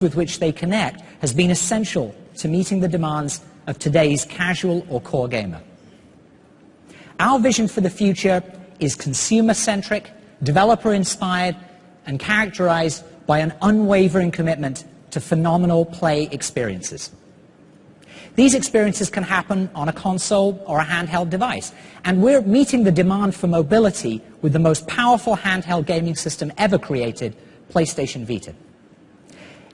with which they connect has been essential to meeting the demands of today's casual or core gamer. Our vision for the future is consumer-centric, developer-inspired, and characterized by an unwavering commitment to phenomenal play experiences. These experiences can happen on a console or a handheld device, and we're meeting the demand for mobility with the most powerful handheld gaming system ever created, PlayStation Vita.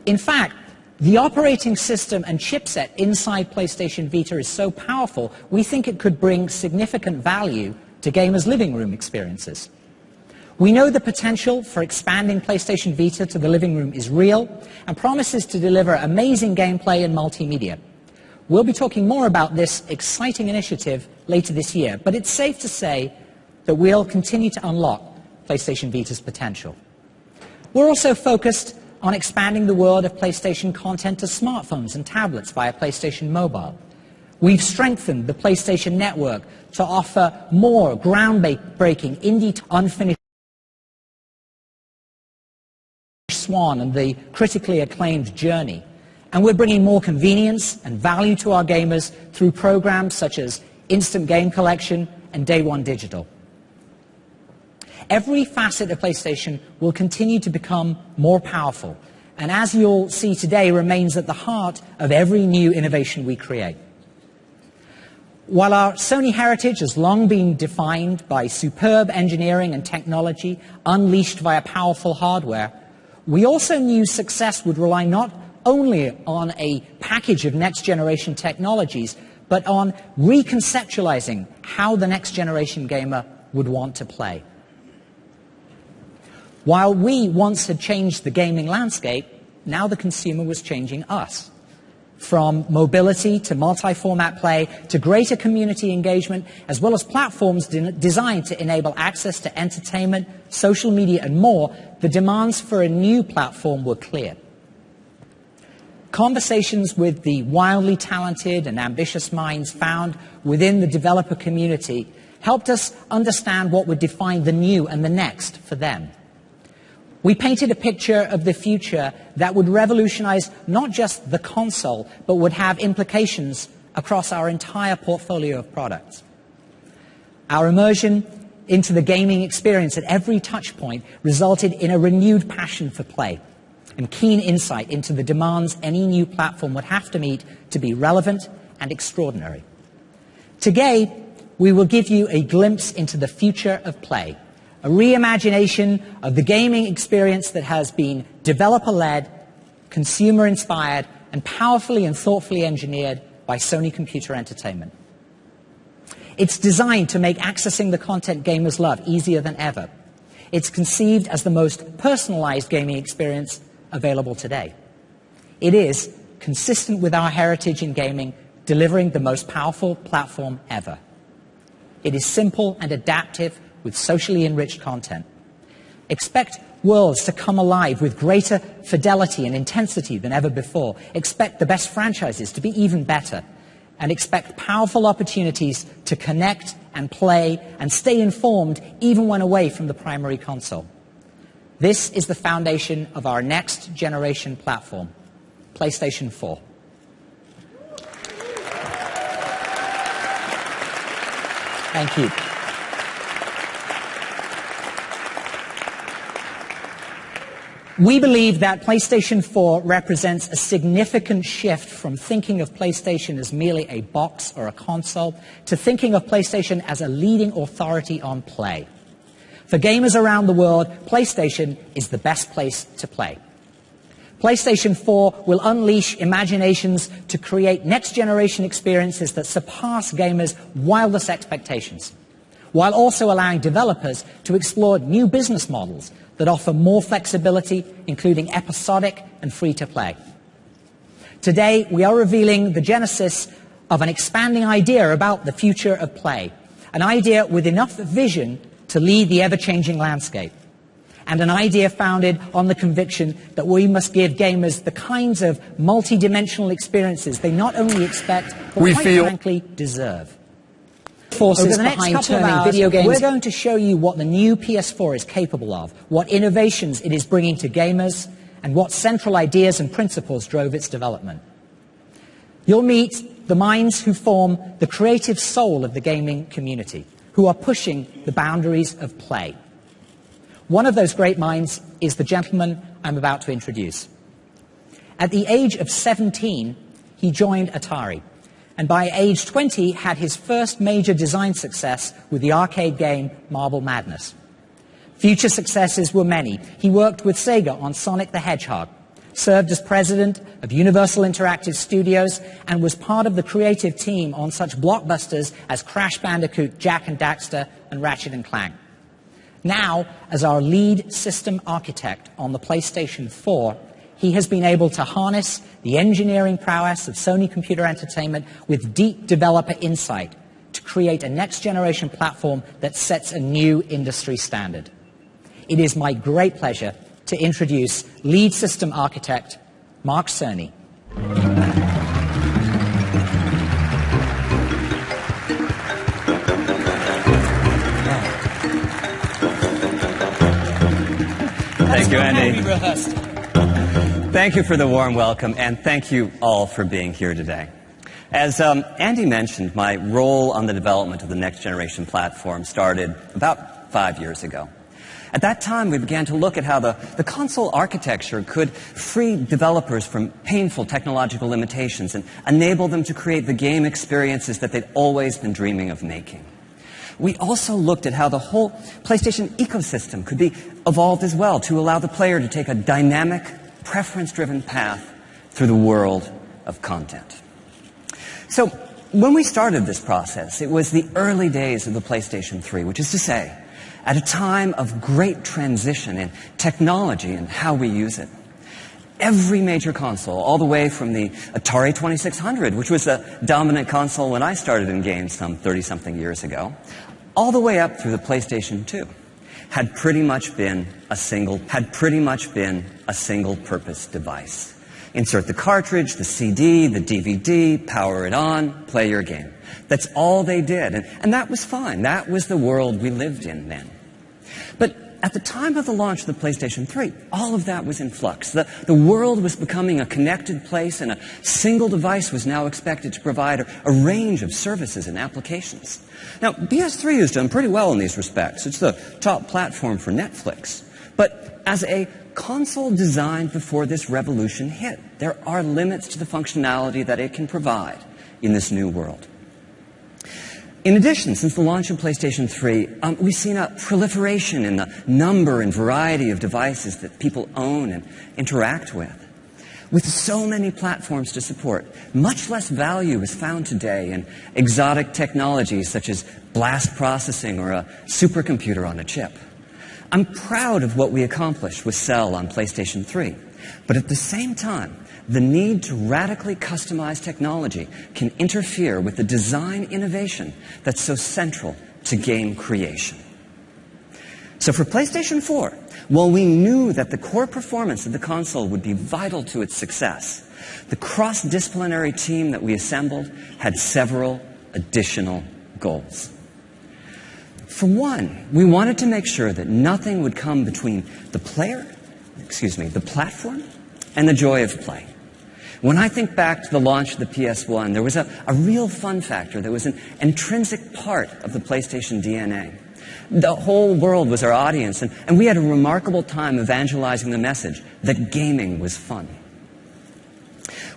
In fact, the operating system and chipset inside PlayStation Vita is so powerful, we think it could bring significant value to gamers' living room experiences. We know the potential for expanding PlayStation Vita to the living room is real and promises to deliver amazing gameplay and multimedia. We'll be talking more about this exciting initiative later this year, but it's safe to say that we'll continue to unlock PlayStation Vita's potential. We're also focused on expanding the world of PlayStation content to smartphones and tablets via PlayStation Mobile. We've strengthened the PlayStation Network to offer more groundbreaking indie unfinished Swan and the critically acclaimed Journey. And we're bringing more convenience and value to our gamers through programs such as Instant Game Collection and Day One Digital. Every facet of PlayStation will continue to become more powerful, and as you'll see today, remains at the heart of every new innovation we create. While our Sony heritage has long been defined by superb engineering and technology unleashed via powerful hardware, we also knew success would rely not only on a package of next-generation technologies, but on reconceptualizing how the next-generation gamer would want to play. While we once had changed the gaming landscape, now the consumer was changing us. From mobility to multi-format play to greater community engagement, as well as platforms designed to enable access to entertainment, social media, and more, the demands for a new platform were clear. Conversations with the wildly talented and ambitious minds found within the developer community helped us understand what would define the new and the next for them. We painted a picture of the future that would revolutionize not just the console, but would have implications across our entire portfolio of products. Our immersion into the gaming experience at every touch point resulted in a renewed passion for play and keen insight into the demands any new platform would have to meet to be relevant and extraordinary. Today, we will give you a glimpse into the future of play, a reimagination of the gaming experience that has been developer-led, consumer-inspired, and powerfully and thoughtfully engineered by Sony Computer Entertainment. It's designed to make accessing the content gamers love easier than ever. It's conceived as the most personalized gaming experience available today. It is, consistent with our heritage in gaming, delivering the most powerful platform ever. It is simple and adaptive with socially enriched content. Expect worlds to come alive with greater fidelity and intensity than ever before. Expect the best franchises to be even better. And expect powerful opportunities to connect and play and stay informed even when away from the primary console. This is the foundation of our next generation platform, PlayStation 4. Thank you. We believe that PlayStation 4 represents a significant shift from thinking of PlayStation as merely a box or a console to thinking of PlayStation as a leading authority on play. For gamers around the world, PlayStation is the best place to play. PlayStation 4 will unleash imaginations to create next-generation experiences that surpass gamers' wildest expectations, while also allowing developers to explore new business models that offer more flexibility, including episodic and free-to-play. Today, we are revealing the genesis of an expanding idea about the future of play, an idea with enough vision to lead the ever-changing landscape, and an idea founded on the conviction that we must give gamers the kinds of multi-dimensional experiences they not only expect, but quite frankly deserve. Over the next couple of hours, we're going to show you what the new PS4 is capable of, what innovations it is bringing to gamers, and what central ideas and principles drove its development. You'll meet the minds who form the creative soul of the gaming community, who are pushing the boundaries of play. One of those great minds is the gentleman I'm about to introduce. At the age of 17, he joined Atari, and by age 20 had his first major design success with the arcade game Marble Madness. Future successes were many. He worked with Sega on Sonic the Hedgehog, served as president of Universal Interactive Studios, and was part of the creative team on such blockbusters as Crash Bandicoot, Jak and Daxter, and Ratchet and Clank. Now, as our lead system architect on the PlayStation 4, he has been able to harness the engineering prowess of Sony Computer Entertainment with deep developer insight to create a next-generation platform that sets a new industry standard. It is my great pleasure to introduce lead system architect Mark Cerny. Thank you, Andy. Thank you for the warm welcome, and thank you all for being here today. As Andy mentioned, my role on the development of the next generation platform started about 5 years ago. At that time, we began to look at how the console architecture could free developers from painful technological limitations and enable them to create the game experiences that they'd always been dreaming of making. We also looked at how the whole PlayStation ecosystem could be evolved as well to allow the player to take a dynamic, preference-driven path through the world of content. So when we started this process, it was the early days of the PlayStation 3, which is to say, at a time of great transition in technology and how we use it. Every major console, all the way from the Atari 2600, which was the dominant console when I started in games some 30-something years ago, all the way up through the PlayStation 2, had pretty much been a single-purpose device. Insert the cartridge, the CD, the DVD, power it on, play your game. That's all they did, and that was fine. That was the world we lived in then. But at the time of the launch of the PlayStation 3, all of that was in flux. The world was becoming a connected place, and a single device was now expected to provide a range of services and applications. Now, PS3 has done pretty well in these respects. It's the top platform for Netflix. But as a console designed before this revolution hit, there are limits to the functionality that it can provide in this new world. In addition, since the launch of PlayStation 3, we've seen a proliferation in the number and variety of devices that people own and interact with. With so many platforms to support, much less value is found today in exotic technologies such as blast processing or a supercomputer on a chip. I'm proud of what we accomplished with Cell on PlayStation 3, but at the same time, the need to radically customize technology can interfere with the design innovation that's so central to game creation. So for PlayStation 4, while we knew that the core performance of the console would be vital to its success, the cross-disciplinary team that we assembled had several additional goals. For one, we wanted to make sure that nothing would come between the platform, and the joy of play. When I think back to the launch of the PS1, there was a real fun factor that was an intrinsic part of the PlayStation DNA. The whole world was our audience, and we had a remarkable time evangelizing the message that gaming was fun.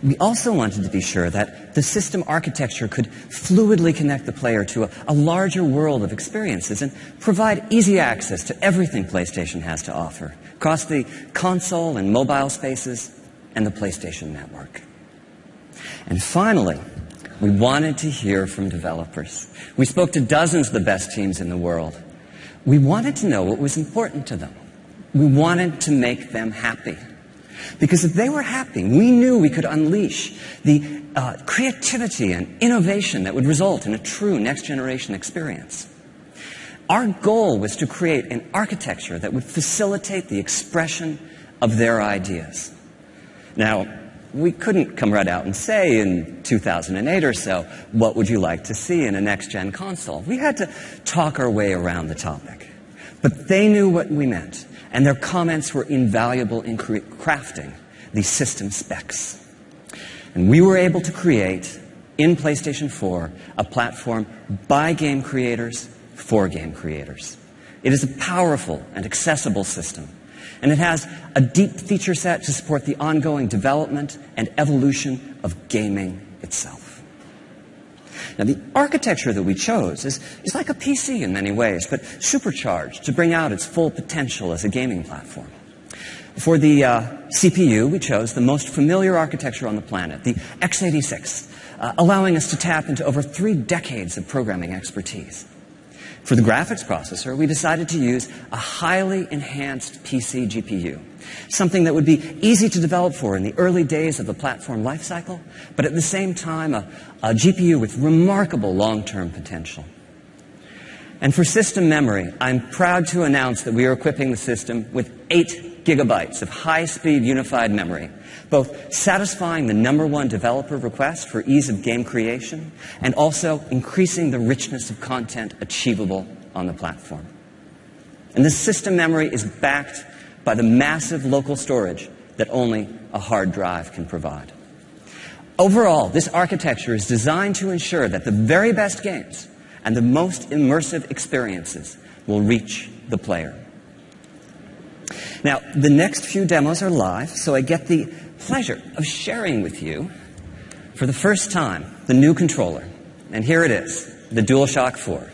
We also wanted to be sure that the system architecture could fluidly connect the player to a larger world of experiences and provide easy access to everything PlayStation has to offer across the console and mobile spaces and the PlayStation Network. And finally, we wanted to hear from developers. We spoke to dozens of the best teams in the world. We wanted to know what was important to them. We wanted to make them happy. Because if they were happy, we knew we could unleash the creativity and innovation that would result in a true next-generation experience. Our goal was to create an architecture that would facilitate the expression of their ideas. Now, we couldn't come right out and say in 2008 or so, what would you like to see in a next-gen console? We had to talk our way around the topic. But they knew what we meant. and their comments were invaluable in crafting the system specs. And we were able to create, in PlayStation 4, a platform by game creators for game creators. It is a powerful and accessible system, and it has a deep feature set to support the ongoing development and evolution of gaming itself. Now, the architecture that we chose is like a PC in many ways, but supercharged to bring out its full potential as a gaming platform. For the CPU, we chose the most familiar architecture on the planet, the x86, allowing us to tap into over 3 decades of programming expertise. For the graphics processor, we decided to use a highly enhanced PC GPU, something that would be easy to develop for in the early days of the platform lifecycle, but at the same time, a GPU with remarkable long-term potential. And for system memory, I'm proud to announce that we are equipping the system with 8 gigabytes of high-speed unified memory, both satisfying the #1 developer request for ease of game creation and also increasing the richness of content achievable on the platform. And this system memory is backed by the massive local storage that only a hard drive can provide. Overall, this architecture is designed to ensure that the very best games and the most immersive experiences will reach the player. Now, the next few demos are live, so I get the pleasure of sharing with you, for the first time, the new controller. And here it is, the DualShock 4.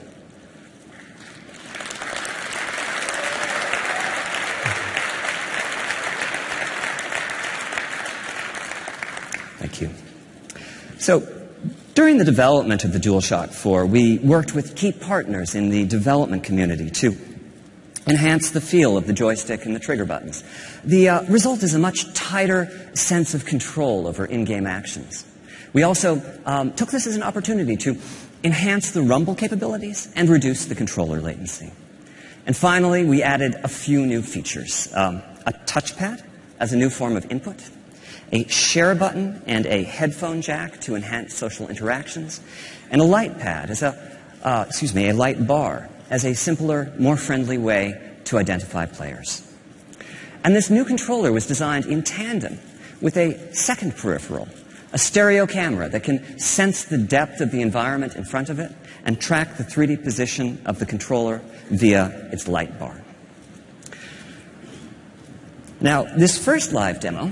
Thank you. So, during the development of the DualShock 4, we worked with key partners in the development community to enhance the feel of the joystick and the trigger buttons. The result is a much tighter sense of control over in-game actions. We also took this as an opportunity to enhance the rumble capabilities and reduce the controller latency. And finally, we added a few new features. A touchpad as a new form of input, a share button and a headphone jack to enhance social interactions, and a light pad as a light bar as a simpler, more friendly way to identify players. And this new controller was designed in tandem with a second peripheral, a stereo camera that can sense the depth of the environment in front of it and track the 3D position of the controller via its light bar. Now, this first live demo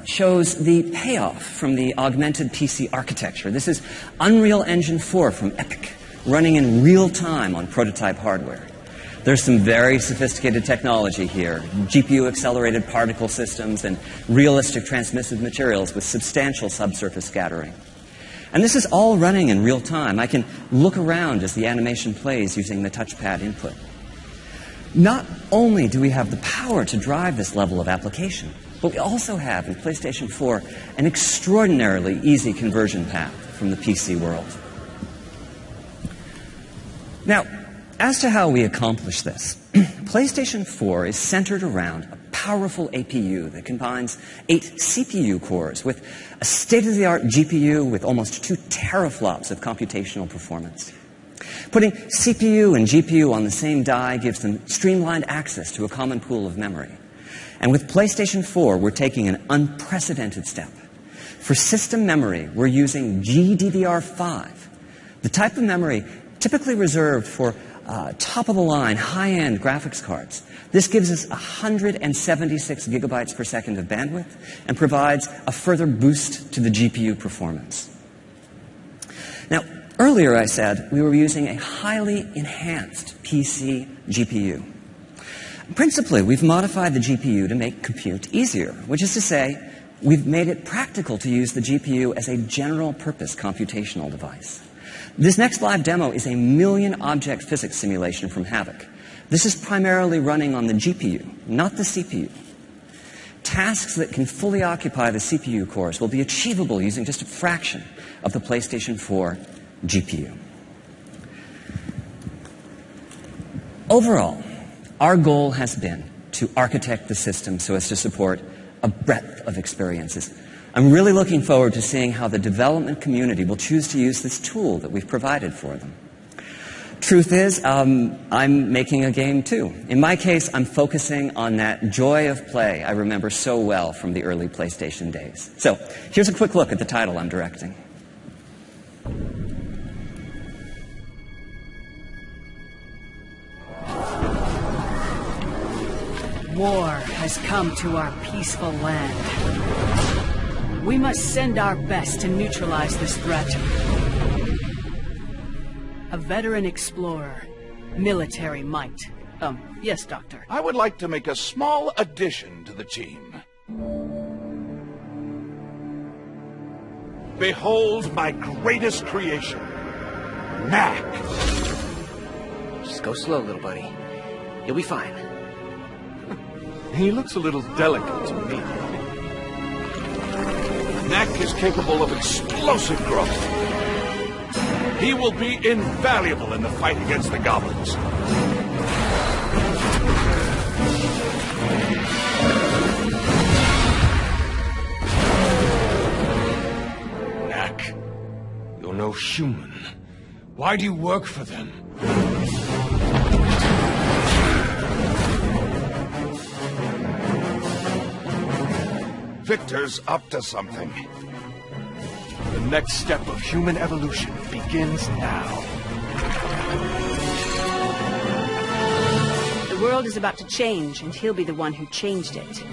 shows the payoff from the augmented PC architecture. This is Unreal Engine 4 from Epic, running in real time on prototype hardware. There's some very sophisticated technology here, GPU-accelerated particle systems and realistic transmissive materials with substantial subsurface scattering. And this is all running in real time. I can look around as the animation plays using the touchpad input. Not only do we have the power to drive this level of application, but we also have in PlayStation 4 an extraordinarily easy conversion path from the PC world. Now, as to how we accomplish this, PlayStation 4 is centered around a powerful APU that combines 8 CPU cores with a state-of-the-art GPU with almost 2 teraflops of computational performance. Putting CPU and GPU on the same die gives them streamlined access to a common pool of memory. And with PlayStation 4, we're taking an unprecedented step. For system memory, we're using GDDR5, the type of memory typically reserved for top-of-the-line, high-end graphics cards. This gives us 176 gigabytes per second of bandwidth and provides a further boost to the GPU performance. Now, earlier I said we were using a highly enhanced PC GPU. Principally, we've modified the GPU to make compute easier, which is to say, we've made it practical to use the GPU as a general-purpose computational device. This next live demo is a million-object physics simulation from Havoc. This is primarily running on the GPU, not the CPU. Tasks that can fully occupy the CPU cores will be achievable using just a fraction of the PlayStation 4 GPU. Overall, our goal has been to architect the system so as to support a breadth of experiences. I'm really looking forward to seeing how the development community will choose to use this tool that we've provided for them. Truth is, I'm making a game too. In my case, I'm focusing on that joy of play I remember so well from the early PlayStation days. So, here's a quick look at the title I'm directing. War has come to our peaceful land. We must send our best to neutralize this threat. A veteran explorer, military might. Yes, Doctor. I would like to make a small addition to the team. Behold my greatest creation, Knack. Just go slow, little buddy. You'll be fine. He looks a little delicate to me. Knack is capable of explosive growth. He will be invaluable in the fight against the goblins. Knack, you're no human. Why do you work for them? Victor's up to something. The next step of human evolution begins now. The world is about to change, and he'll be the one who changed it.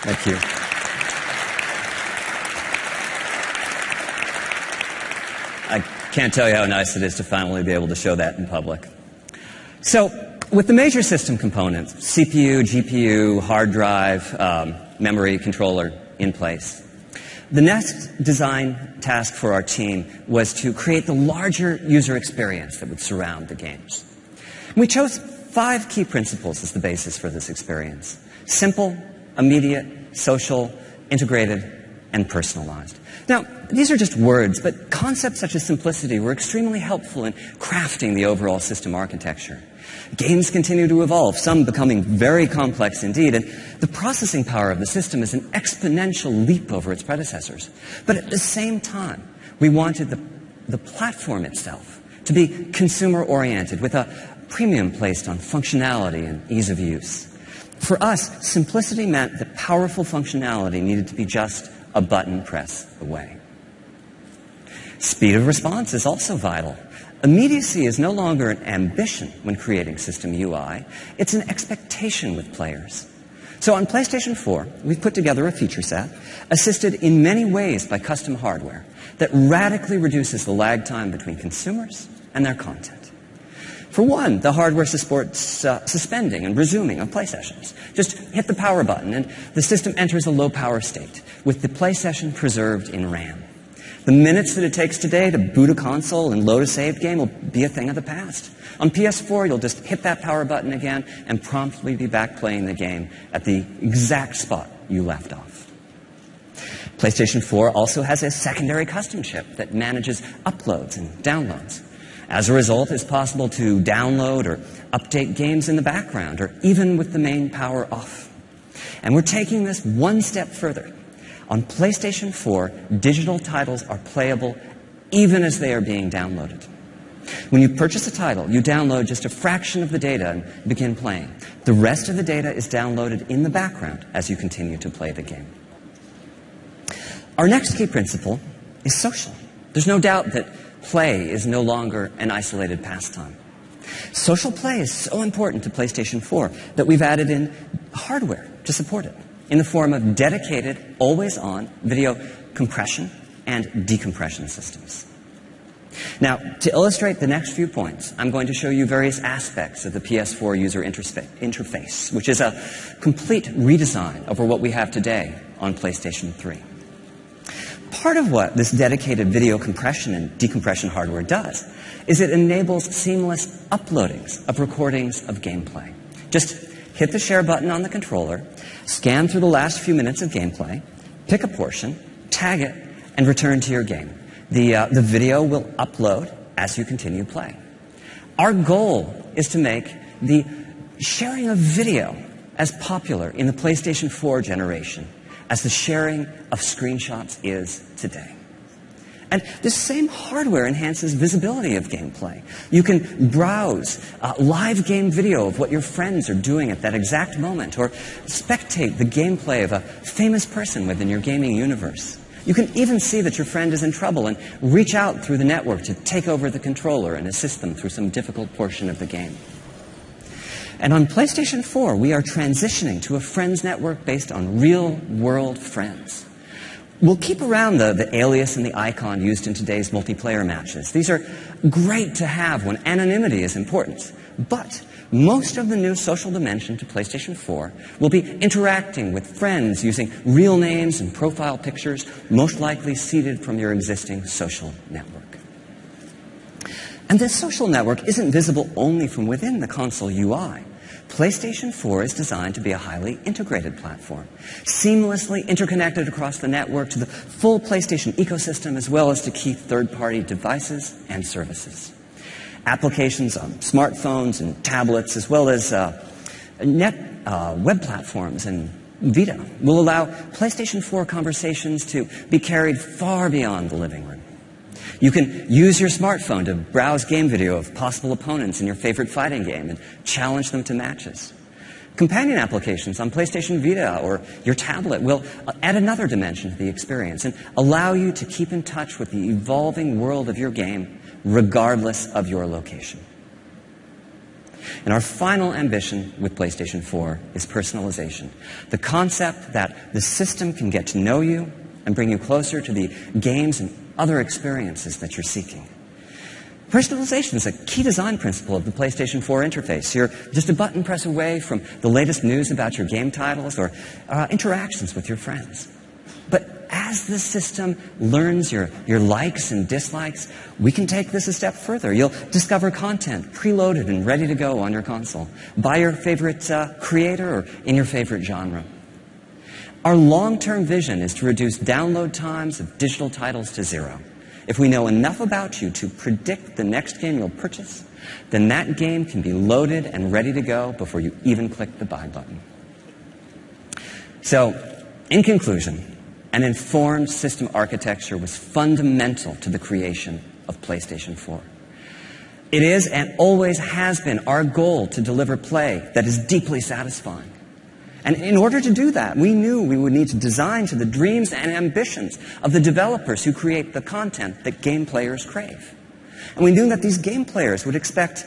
Thank you. I can't tell you how nice it is to finally be able to show that in public. So, with the major system components, CPU, GPU, hard drive, memory, controller in place, the next design task for our team was to create the larger user experience that would surround the games. We chose 5 key principles as the basis for this experience: simple, immediate, social, integrated, and personalized. Now, these are just words, but concepts such as simplicity were extremely helpful in crafting the overall system architecture. Games continue to evolve, some becoming very complex indeed, and the processing power of the system is an exponential leap over its predecessors. But at the same time, we wanted the platform itself to be consumer-oriented, with a premium placed on functionality and ease of use. For us, simplicity meant that powerful functionality needed to be just a button press away. Speed of response is also vital. Immediacy is no longer an ambition when creating system UI. It's an expectation with players. So on PlayStation 4, we've put together a feature set, assisted in many ways by custom hardware, that radically reduces the lag time between consumers and their content. For one, the hardware supports suspending and resuming of play sessions. Just hit the power button and the system enters a low power state, with the play session preserved in RAM. The minutes that it takes today to boot a console and load a saved game will be a thing of the past. On PS4, you'll just hit that power button again and promptly be back playing the game at the exact spot you left off. PlayStation 4 also has a secondary custom chip that manages uploads and downloads. As a result, it's possible to download or update games in the background, or even with the main power off. And we're taking this one step further. On PlayStation 4, digital titles are playable even as they are being downloaded. When you purchase a title, you download just a fraction of the data and begin playing. The rest of the data is downloaded in the background as you continue to play the game. Our next key principle is social. There's no doubt that play is no longer an isolated pastime. Social play is so important to PlayStation 4 that we've added in hardware to support it, in the form of dedicated, always-on video compression and decompression systems. Now, to illustrate the next few points, I'm going to show you various aspects of the PS4 user interface, which is a complete redesign over what we have today on PlayStation 3. part of what this dedicated video compression and decompression hardware does is it enables seamless uploadings of recordings of gameplay. Just hit the share button on the controller, scan through the last few minutes of gameplay, pick a portion, tag it, and return to your game. The video will upload as you continue playing. Our goal is to make the sharing of video as popular in the PlayStation 4 generation as the sharing of screenshots is today. And this same hardware enhances visibility of gameplay. You can browse live game video of what your friends are doing at that exact moment, or spectate the gameplay of a famous person within your gaming universe. You can even see that your friend is in trouble and reach out through the network to take over the controller and assist them through some difficult portion of the game. And on PlayStation 4, we are transitioning to a friends network based on real-world friends. We'll keep around the alias and the icon used in today's multiplayer matches. These are great to have when anonymity is important. But most of the new social dimension to PlayStation 4 will be interacting with friends using real names and profile pictures, most likely seeded from your existing social network. And this social network isn't visible only from within the console UI. PlayStation 4 is designed to be a highly integrated platform, seamlessly interconnected across the network to the full PlayStation ecosystem, as well as to key third-party devices and services. Applications on smartphones and tablets, as well as web platforms and Vita, will allow PlayStation 4 conversations to be carried far beyond the living room. You can use your smartphone to browse game video of possible opponents in your favorite fighting game and challenge them to matches. Companion applications on PlayStation Vita or your tablet will add another dimension to the experience and allow you to keep in touch with the evolving world of your game regardless of your location. And our final ambition with PlayStation 4 is personalization. The concept that the system can get to know you and bring you closer to the games and other experiences that you're seeking. Personalization is a key design principle of the PlayStation 4 interface. You're just a button press away from the latest news about your game titles or interactions with your friends. But as the system learns your likes and dislikes, we can take this a step further. You'll discover content preloaded and ready to go on your console by your favorite creator or in your favorite genre. Our long-term vision is to reduce download times of digital titles to 0. If we know enough about you to predict the next game you'll purchase, then that game can be loaded and ready to go before you even click the buy button. So, in conclusion, an informed system architecture was fundamental to the creation of PlayStation 4. It is and always has been our goal to deliver play that is deeply satisfying. And in order to do that, we knew we would need to design to the dreams and ambitions of the developers who create the content that game players crave. And we knew that these game players would expect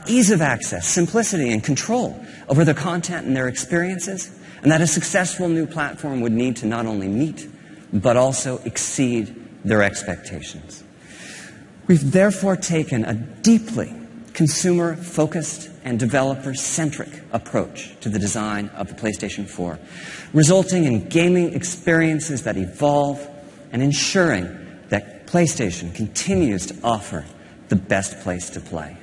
ease of access, simplicity, and control over their content and their experiences, and that a successful new platform would need to not only meet, but also exceed their expectations. We've therefore taken a deeply consumer-focused and developer-centric approach to the design of the PlayStation 4, resulting in gaming experiences that evolve and ensuring that PlayStation continues to offer the best place to play.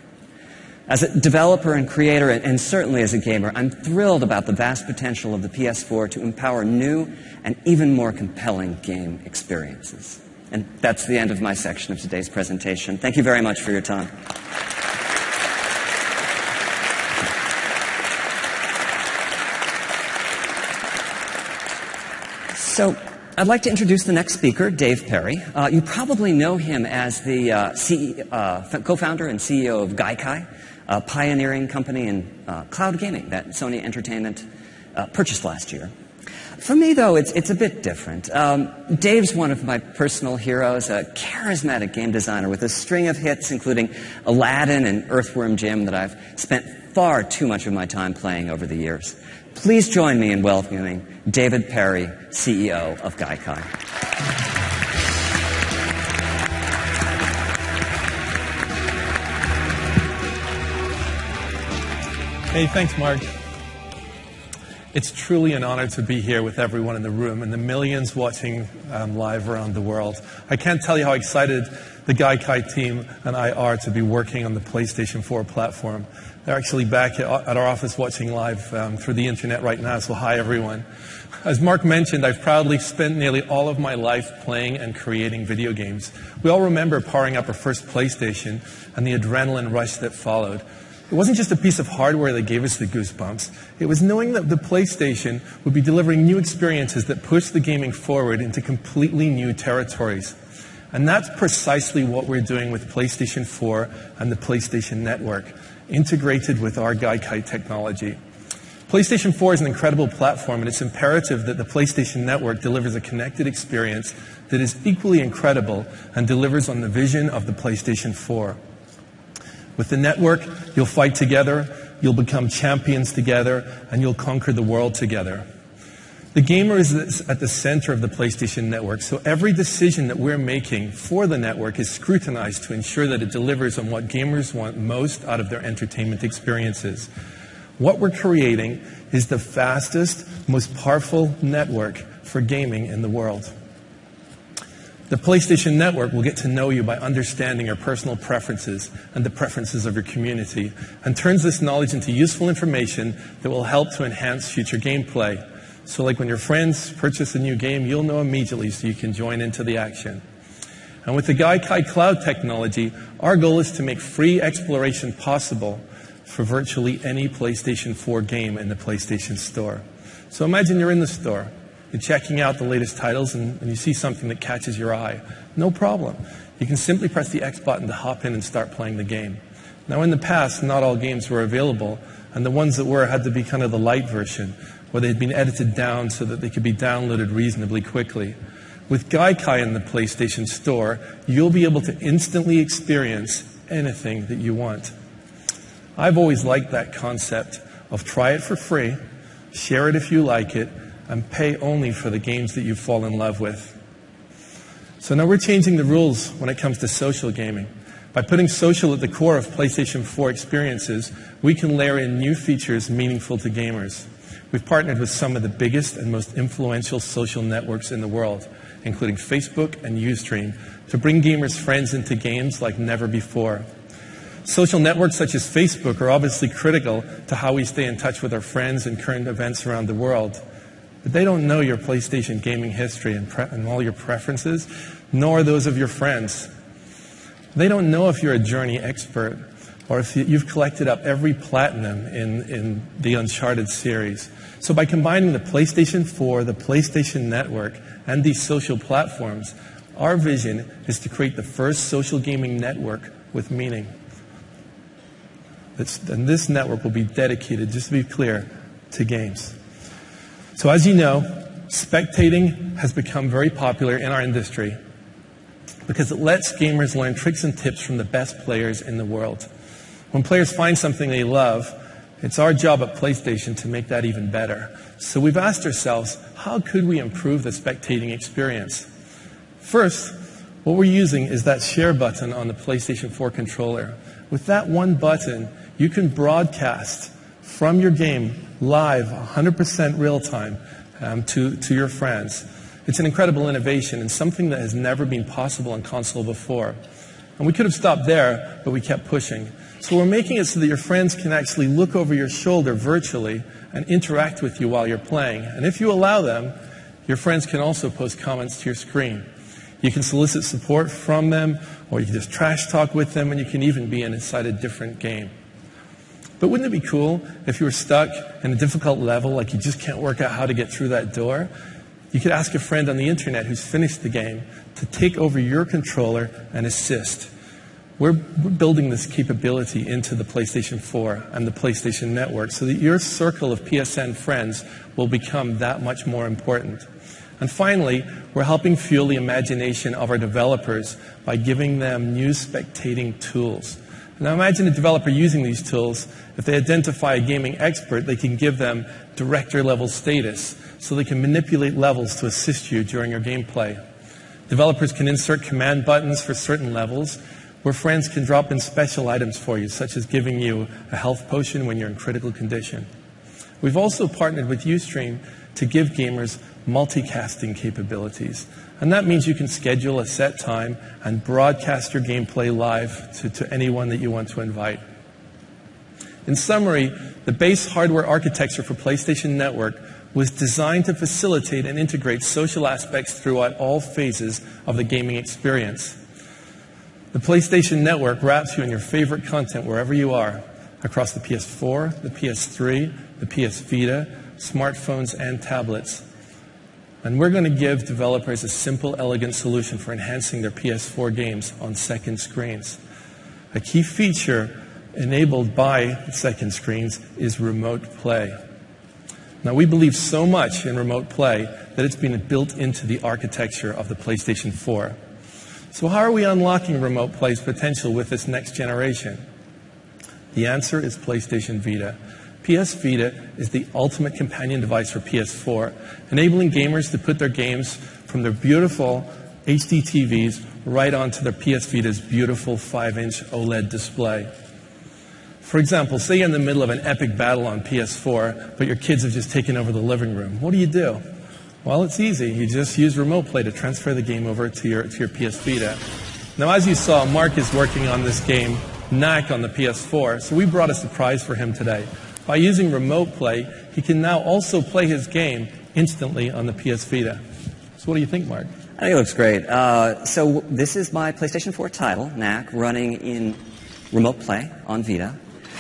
As a developer and creator, and certainly as a gamer, I'm thrilled about the vast potential of the PS4 to empower new and even more compelling game experiences. And that's the end of my section of today's presentation. Thank you very much for your time. So, I'd like to introduce the next speaker, Dave Perry. You probably know him as the co-founder and CEO of Gaikai, a pioneering company in cloud gaming that Sony Entertainment purchased last year. For me, though, it's a bit different. Dave's one of my personal heroes, a charismatic game designer with a string of hits, including Aladdin and Earthworm Jim, that I've spent far too much of my time playing over the years. Please join me in welcoming David Perry, CEO of Gaikai. Hey, thanks, Mark. It's truly an honor to be here with everyone in the room and the millions watching live around the world. I can't tell you how excited the Gaikai team and I are to be working on the PlayStation 4 platform. They're actually back at our office watching live through the internet right now, so hi everyone. As Mark mentioned, I've proudly spent nearly all of my life playing and creating video games. We all remember powering up our first PlayStation and the adrenaline rush that followed. It wasn't just a piece of hardware that gave us the goosebumps. It was knowing that the PlayStation would be delivering new experiences that pushed the gaming forward into completely new territories. And that's precisely what we're doing with PlayStation 4 and the PlayStation Network, integrated with our Gaikai technology. PlayStation 4 is an incredible platform, and it's imperative that the PlayStation Network delivers a connected experience that is equally incredible and delivers on the vision of the PlayStation 4. With the network, you'll fight together, you'll become champions together, and you'll conquer the world together. The gamer is at the center of the PlayStation Network, so every decision that we're making for the network is scrutinized to ensure that it delivers on what gamers want most out of their entertainment experiences. What we're creating is the fastest, most powerful network for gaming in the world. The PlayStation Network will get to know you by understanding your personal preferences and the preferences of your community, and turns this knowledge into useful information that will help to enhance future gameplay. So like when your friends purchase a new game, you'll know immediately so you can join into the action. And with the Gaikai Cloud technology, our goal is to make free exploration possible for virtually any PlayStation 4 game in the PlayStation Store. So imagine you're in the store. You're checking out the latest titles and you see something that catches your eye. No problem. You can simply press the X button to hop in and start playing the game. Now in the past, not all games were available, and the ones that were had to be kind of the light version, where they had been edited down so that they could be downloaded reasonably quickly. With Gaikai in the PlayStation Store, you'll be able to instantly experience anything that you want. I've always liked that concept of try it for free, share it if you like it, and pay only for the games that you fall in love with. So now we're changing the rules when it comes to social gaming. By putting social at the core of PlayStation 4 experiences, we can layer in new features meaningful to gamers. We've partnered with some of the biggest and most influential social networks in the world, including Facebook and Ustream, to bring gamers' friends into games like never before. Social networks such as Facebook are obviously critical to how we stay in touch with our friends and current events around the world. But they don't know your PlayStation gaming history and all your preferences, nor those of your friends. They don't know if you're a Journey expert or if you've collected up every platinum in the Uncharted series. So by combining the PlayStation 4, the PlayStation Network, and these social platforms, our vision is to create the first social gaming network with meaning. And this network will be dedicated, just to be clear, to games. So as you know, spectating has become very popular in our industry because it lets gamers learn tricks and tips from the best players in the world. When players find something they love, it's our job at PlayStation to make that even better. So we've asked ourselves, how could we improve the spectating experience? First, what we're using is that share button on the PlayStation 4 controller. With that one button, you can broadcast from your game live, 100% real time, to your friends. It's an incredible innovation and something that has never been possible on console before. And we could have stopped there, but we kept pushing. So we're making it so that your friends can actually look over your shoulder virtually and interact with you while you're playing. And if you allow them, your friends can also post comments to your screen. You can solicit support from them, or you can just trash talk with them, and you can even be inside a different game. But wouldn't it be cool if you were stuck in a difficult level, like you just can't work out how to get through that door? You could ask a friend on the internet who's finished the game to take over your controller and assist. We're building this capability into the PlayStation 4 and the PlayStation Network so that your circle of PSN friends will become that much more important. And finally, we're helping fuel the imagination of our developers by giving them new spectating tools. Now imagine a developer using these tools. If they identify a gaming expert, they can give them director-level status so they can manipulate levels to assist you during your gameplay. Developers can insert command buttons for certain levels, where friends can drop in special items for you, such as giving you a health potion when you're in critical condition. We've also partnered with Ustream to give gamers multicasting capabilities. And that means you can schedule a set time and broadcast your gameplay live to anyone that you want to invite. In summary, the base hardware architecture for PlayStation Network was designed to facilitate and integrate social aspects throughout all phases of the gaming experience. The PlayStation Network wraps you in your favorite content wherever you are, across the PS4, the PS3, the PS Vita, smartphones, and tablets. And we're going to give developers a simple, elegant solution for enhancing their PS4 games on second screens. A key feature enabled by second screens is remote play. Now, we believe so much in remote play that it's been built into the architecture of the PlayStation 4. So how are we unlocking remote play's potential with this next generation? The answer is PlayStation Vita. PS Vita is the ultimate companion device for PS4, enabling gamers to put their games from their beautiful HD TVs right onto their PS Vita's beautiful 5-inch OLED display. For example, say you're in the middle of an epic battle on PS4, but your kids have just taken over the living room. What do? Well, it's easy. You just use remote play to transfer the game over to your PS Vita. Now, as you saw, Mark is working on this game, Knack, on the PS4, so we brought a surprise for him today. By using remote play, he can now also play his game instantly on the PS Vita. So what do you think, Mark? I think it looks great. So this is my PlayStation 4 title, Knack, running in remote play on Vita.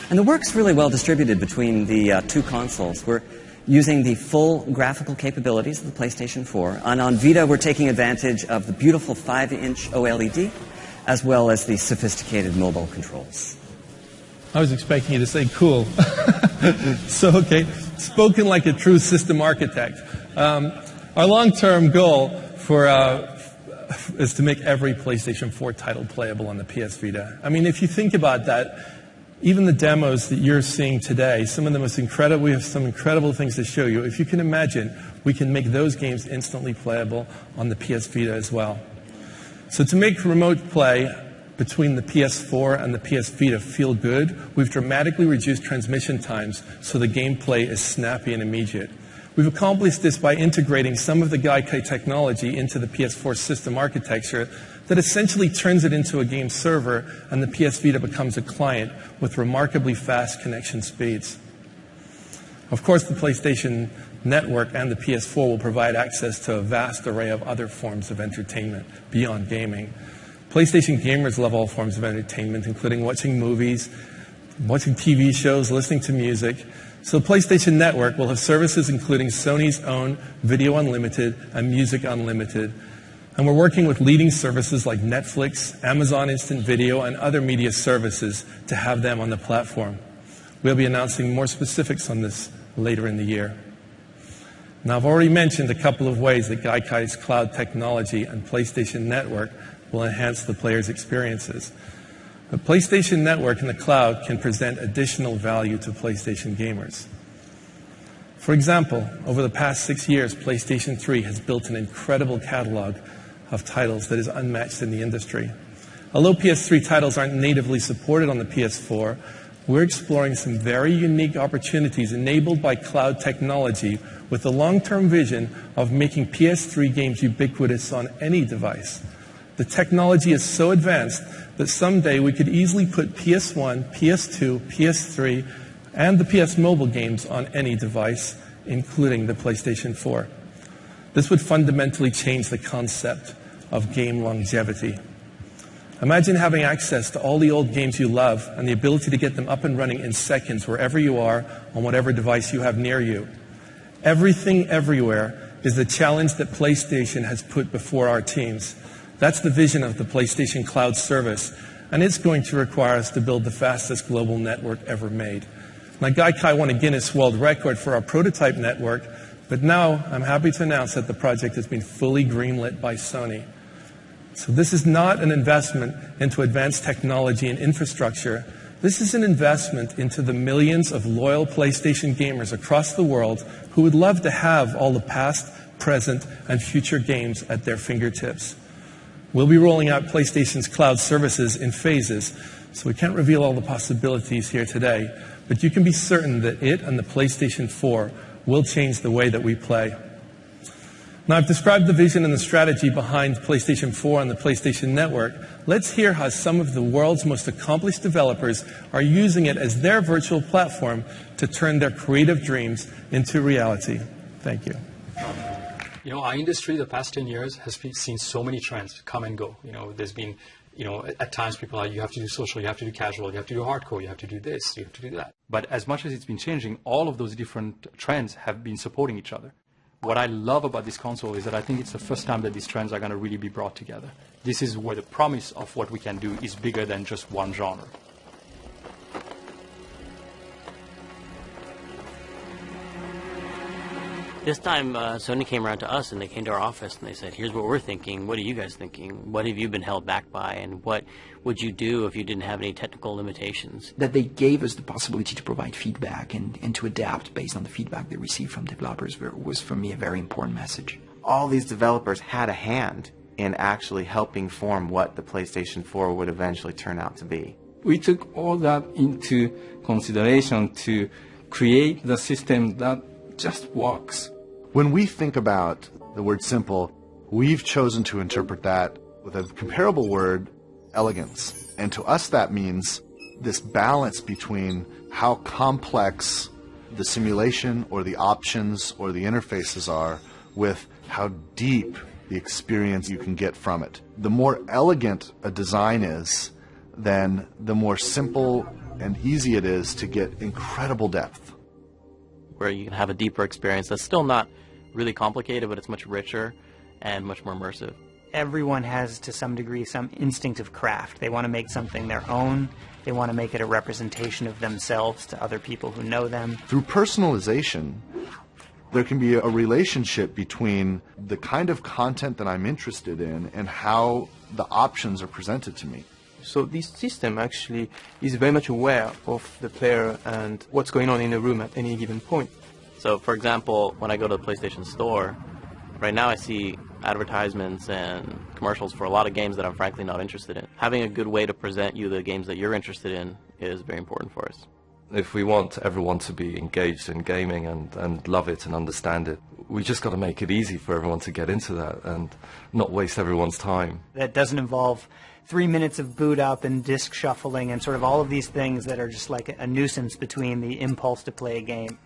And the work's really well distributed between the two consoles. We're using the full graphical capabilities of the PlayStation 4. And on Vita, we're taking advantage of the beautiful 5-inch OLED, as well as the sophisticated mobile controls. I was expecting you to say cool. So, okay, spoken like a true system architect. Our long-term goal is to make every PlayStation 4 title playable on the PS Vita. I mean, if you think about that, even the demos that you're seeing today, some of the most incredible, we have some incredible things to show you. If you can imagine, we can make those games instantly playable on the PS Vita as well. So to make remote play between the PS4 and the PS Vita feel good, we've dramatically reduced transmission times so the gameplay is snappy and immediate. We've accomplished this by integrating some of the Gaikai technology into the PS4 system architecture that essentially turns it into a game server, and the PS Vita becomes a client with remarkably fast connection speeds. Of course, the PlayStation Network and the PS4 will provide access to a vast array of other forms of entertainment beyond gaming. PlayStation gamers love all forms of entertainment, including watching movies, watching TV shows, listening to music. So the PlayStation Network will have services including Sony's own Video Unlimited and Music Unlimited. And we're working with leading services like Netflix, Amazon Instant Video, and other media services to have them on the platform. We'll be announcing more specifics on this later in the year. Now, I've already mentioned a couple of ways that Gaikai's cloud technology and PlayStation Network will enhance the player's experiences. The PlayStation Network in the cloud can present additional value to PlayStation gamers. For example, over the past 6 years, PlayStation 3 has built an incredible catalog of titles that is unmatched in the industry. Although PS3 titles aren't natively supported on the PS4, we're exploring some very unique opportunities enabled by cloud technology with the long-term vision of making PS3 games ubiquitous on any device. The technology is so advanced that someday we could easily put PS1, PS2, PS3, and the PS Mobile games on any device, including the PlayStation 4. This would fundamentally change the concept of game longevity. Imagine having access to all the old games you love and the ability to get them up and running in seconds wherever you are on whatever device you have near you. Everything everywhere is the challenge that PlayStation has put before our teams. That's the vision of the PlayStation Cloud service, and it's going to require us to build the fastest global network ever made. Now, Gaikai won a Guinness World Record for our prototype network, but now I'm happy to announce that the project has been fully greenlit by Sony. So this is not an investment into advanced technology and infrastructure. This is an investment into the millions of loyal PlayStation gamers across the world who would love to have all the past, present, and future games at their fingertips. We'll be rolling out PlayStation's cloud services in phases, so we can't reveal all the possibilities here today. but you can be certain that it and the PlayStation 4 will change the way that we play. Now, I've described the vision and the strategy behind PlayStation 4 and the PlayStation Network. Let's hear how some of the world's most accomplished developers are using it as their virtual platform to turn their creative dreams into reality. Thank you. You know, our industry the past 10 years has seen so many trends come and go. You know, there's been, you know, at times people are, you have to do social, you have to do casual, you have to do hardcore, you have to do this, you have to do that. But as much as it's been changing, all of those different trends have been supporting each other. What I love about this console is that I think it's the first time that these trends are going to really be brought together. This is where the promise of what we can do is bigger than just one genre. This time, Sony came around to us and they came to our office and they said, here's what we're thinking. What are you guys thinking? What have you been held back by? And what would you do if you didn't have any technical limitations? That they gave us the possibility to provide feedback and to adapt based on the feedback they received from developers was, for me, a very important message. All these developers had a hand in actually helping form what the PlayStation 4 would eventually turn out to be. We took all that into consideration to create the system that just works. When we think about the word simple, we've chosen to interpret that with a comparable word, elegance. And to us that means this balance between how complex the simulation or the options or the interfaces are with how deep the experience you can get from it. The more elegant a design is, then the more simple and easy it is to get incredible depth. Where you can have a deeper experience that's still not really complicated, but it's much richer and much more immersive. Everyone has, to some degree, some instinct of craft. They want to make something their own. They want to make it a representation of themselves to other people who know them. Through personalization, there can be a relationship between the kind of content that I'm interested in and how the options are presented to me. So this system actually is very much aware of the player and what's going on in the room at any given point. So, for example, when I go to the PlayStation Store, right now I see advertisements and commercials for a lot of games that I'm frankly not interested in. Having a good way to present you the games that you're interested in is very important for us. If we want everyone to be engaged in gaming and love it and understand it, we just got to make it easy for everyone to get into that and not waste everyone's time. That doesn't involve 3 minutes of boot up and disc shuffling and sort of all of these things that are just like a nuisance between the impulse to play a game.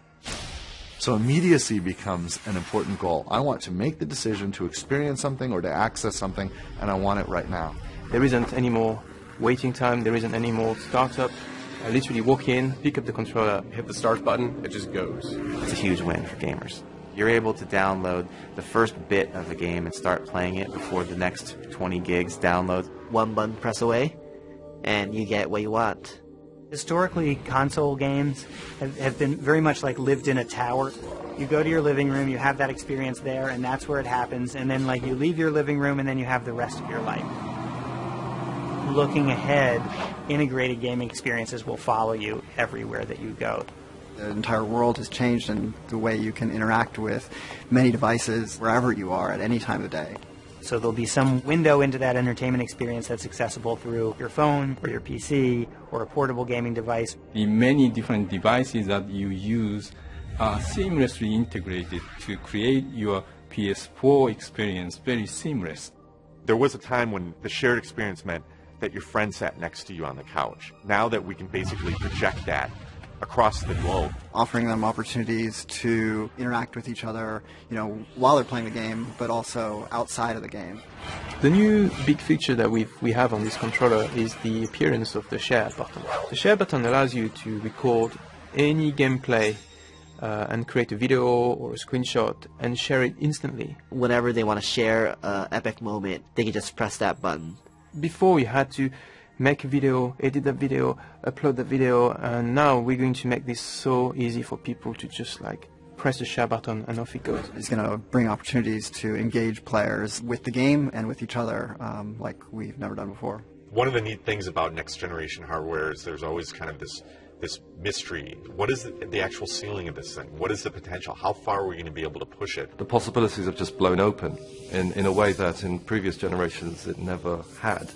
So immediacy becomes an important goal. I want to make the decision to experience something or to access something, and I want it right now. There isn't any more waiting time, there isn't any more startup. I literally walk in, pick up the controller, hit the start button, it just goes. It's a huge win for gamers. You're able to download the first bit of the game and start playing it before the next 20 gigs downloads. One button press away, and you get what you want. Historically, console games have been very much like lived in a tower. You go to your living room, you have that experience there, and that's where it happens. And then like you leave your living room, and then you have the rest of your life. Looking ahead, integrated gaming experiences will follow you everywhere that you go. The entire world has changed in the way you can interact with many devices wherever you are at any time of the day. So there'll be some window into that entertainment experience that's accessible through your phone or your PC or a portable gaming device. The many different devices that you use are seamlessly integrated to create your PS4 experience very seamless. There was a time when the shared experience meant that your friend sat next to you on the couch. Now that we can basically project that across the globe. Offering them opportunities to interact with each other, while they're playing the game, but also outside of the game. The new big feature that we have on this controller is the appearance of the share button. The share button allows you to record any gameplay and create a video or a screenshot and share it instantly. Whenever they want to share an epic moment, they can just press that button. Before you had to make a video, edit the video, upload the video, and now we're going to make this so easy for people to just press the share button and off it goes. It's going to bring opportunities to engage players with the game and with each other like we've never done before. One of the neat things about next generation hardware is there's always kind of this mystery. What is the actual ceiling of this thing? What is the potential? How far are we going to be able to push it? The possibilities have just blown open in a way that in previous generations it never had.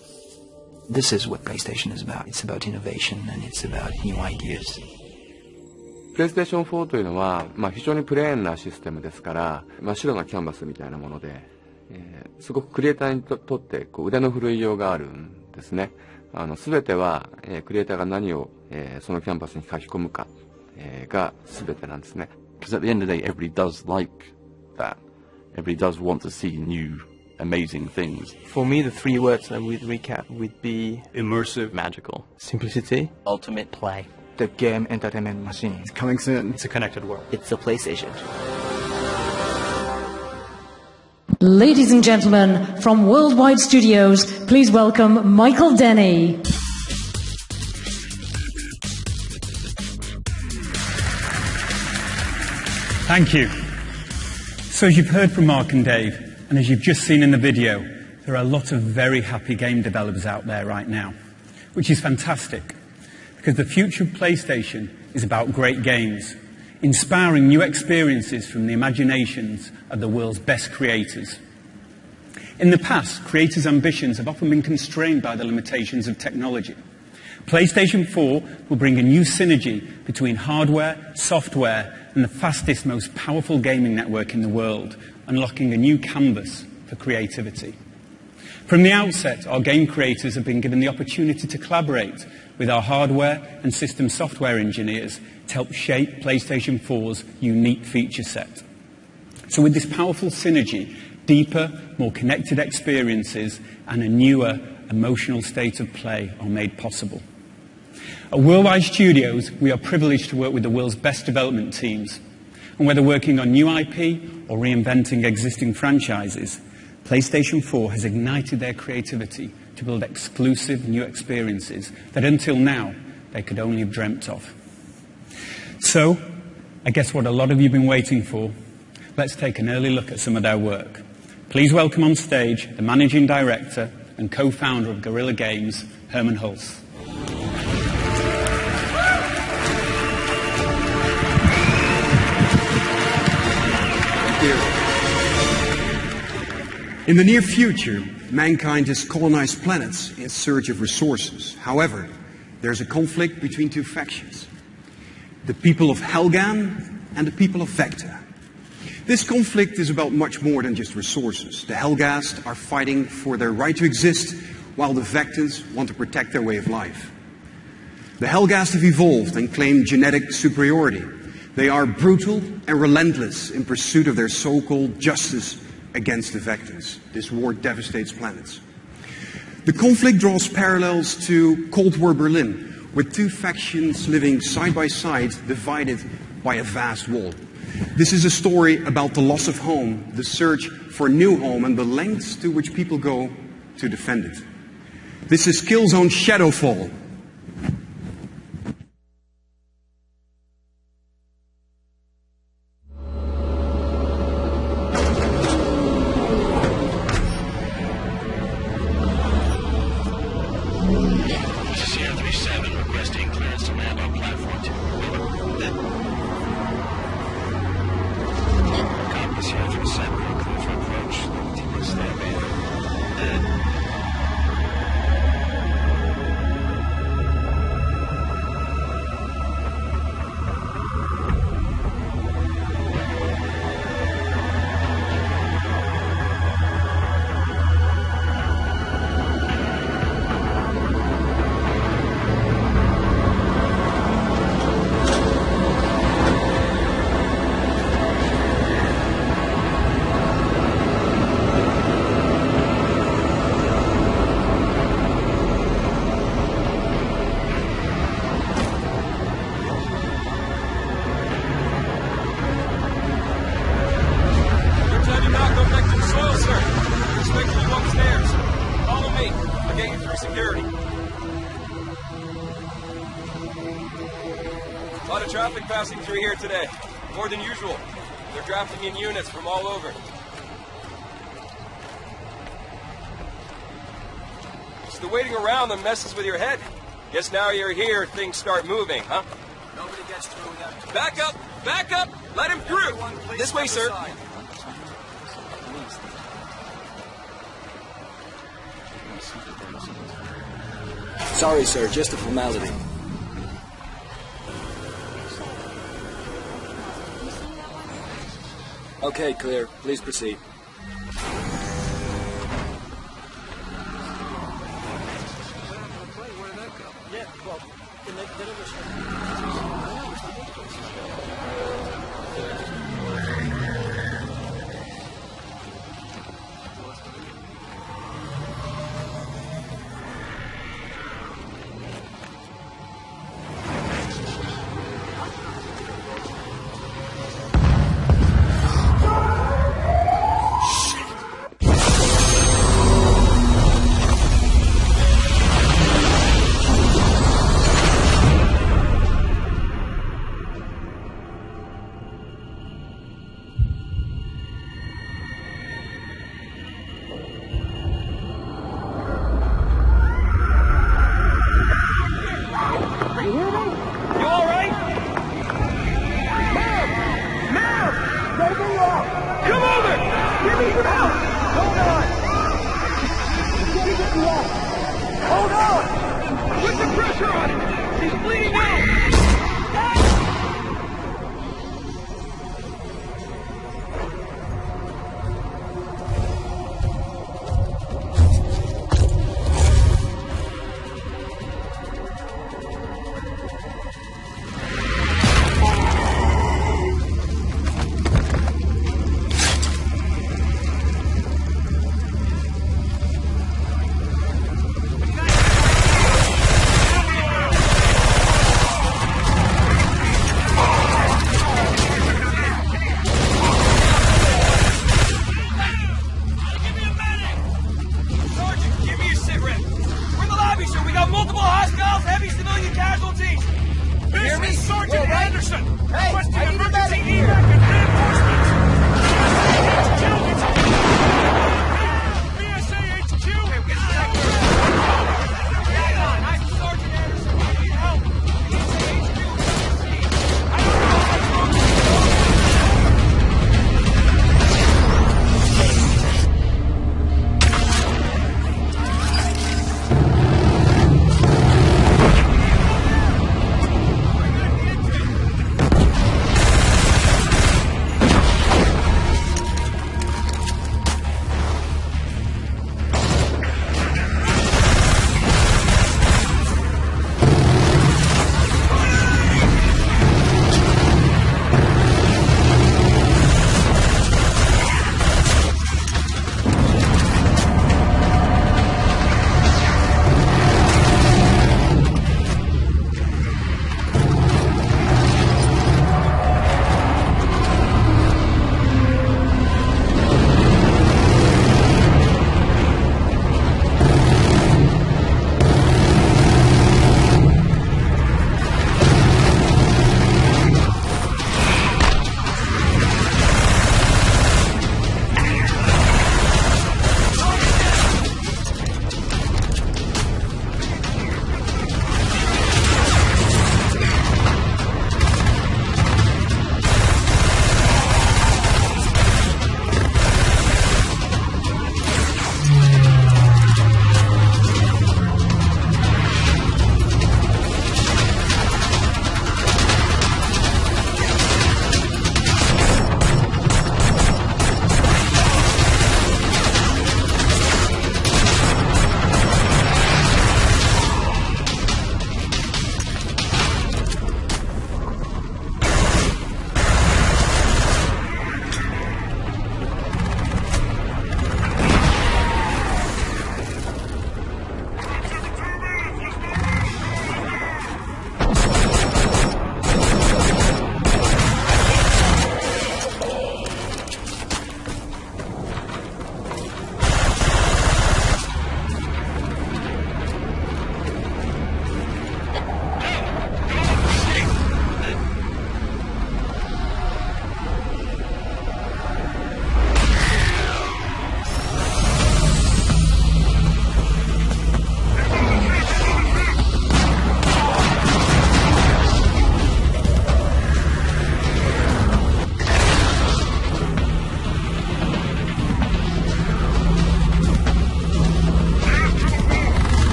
This is what PlayStation is about. It's about innovation and it's about new ideas. プレイステーション4というのは、非常にプレーンなシステムですから、真っ白なキャンバスみたいなもので、すごくクリエイターにとって腕の振るいようがあるんですね。全ては、クリエイターが何を、そのキャンバスに書き込むか、が全てなんですね。Because at the end of the day, everybody does like that. Everybody does want to see new, amazing things. For me, the three words I would recap would be immersive, magical, simplicity, ultimate play. The game entertainment machine. It's coming soon. It's a connected world. It's the PlayStation. Ladies and gentlemen, from Worldwide Studios, please welcome Michael Denny. Thank you. So as you've heard from Mark and Dave, and as you've just seen in the video, there are a lot of very happy game developers out there right now, which is fantastic, because the future of PlayStation is about great games, inspiring new experiences from the imaginations of the world's best creators. In the past, creators' ambitions have often been constrained by the limitations of technology. PlayStation 4 will bring a new synergy between hardware, software, and the fastest, most powerful gaming network in the world, unlocking a new canvas for creativity. From the outset, our game creators have been given the opportunity to collaborate with our hardware and system software engineers to help shape PlayStation 4's unique feature set. So with this powerful synergy, deeper, more connected experiences and a newer emotional state of play are made possible. At Worldwide Studios, we are privileged to work with the world's best development teams. And whether working on new IP or reinventing existing franchises, PlayStation 4 has ignited their creativity to build exclusive new experiences that until now they could only have dreamt of. So, I guess what a lot of you have been waiting for, let's take an early look at some of their work. Please welcome on stage the Managing Director and co-founder of Guerrilla Games, Herman Hulse. In the near future, mankind has colonized planets in search of resources. However, there's a conflict between two factions. The people of Helghan and the people of Vecta. This conflict is about much more than just resources. The Helghast are fighting for their right to exist, while the Vectans want to protect their way of life. The Helghast have evolved and claim genetic superiority. They are brutal and relentless in pursuit of their so-called justice against the Vectans. This war devastates planets. The conflict draws parallels to Cold War Berlin, with two factions living side by side, divided by a vast wall. This is a story about the loss of home, the search for a new home, and the lengths to which people go to defend it. This is Killzone Shadowfall. Passing through here today. More than usual. They're drafting in units from all over. It's the waiting around that messes with your head. Guess now you're here, things start moving, huh? Nobody gets through without... Back up! Back up! Let him through! This way, sir. Sorry, sir, just a formality. Okay, clear. Please proceed.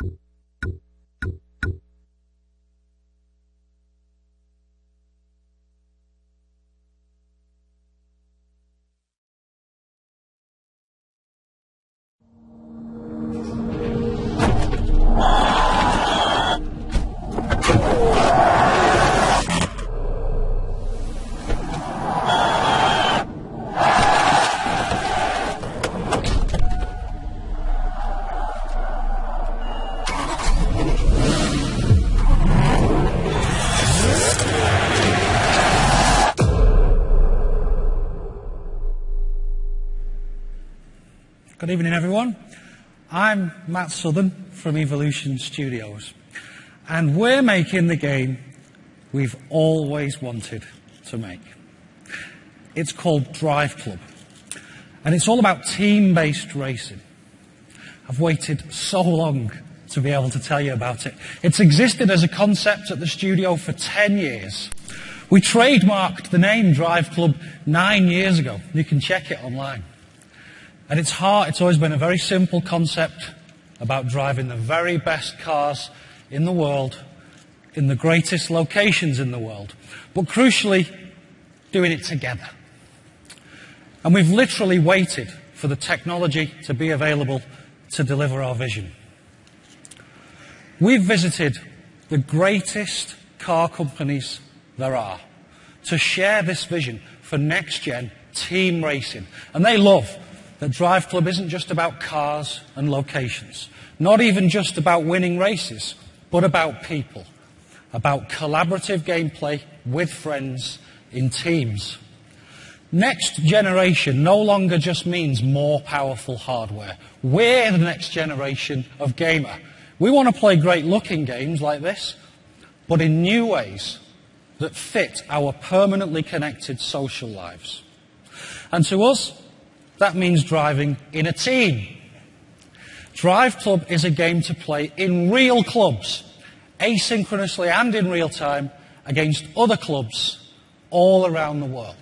Good evening, everyone. I'm Matt Southern from Evolution Studios, and we're making the game we've always wanted to make. It's called Driveclub, and it's all about team-based racing. I've waited so long to be able to tell you about it. It's existed as a concept at the studio for 10 years. We trademarked the name Driveclub 9 years ago. You can check it online. At its heart, it's always been a very simple concept about driving the very best cars in the world, in the greatest locations in the world, but crucially, doing it together. And we've literally waited for the technology to be available to deliver our vision. We've visited the greatest car companies there are to share this vision for next-gen team racing. And they love that Driveclub isn't just about cars and locations, not even just about winning races, but about people, about collaborative gameplay with friends in teams. Next generation no longer just means more powerful hardware. We're the next generation of gamer. We want to play great-looking games like this, but in new ways that fit our permanently connected social lives. And to us, that means driving in a team. Driveclub is a game to play in real clubs, asynchronously and in real time, against other clubs all around the world.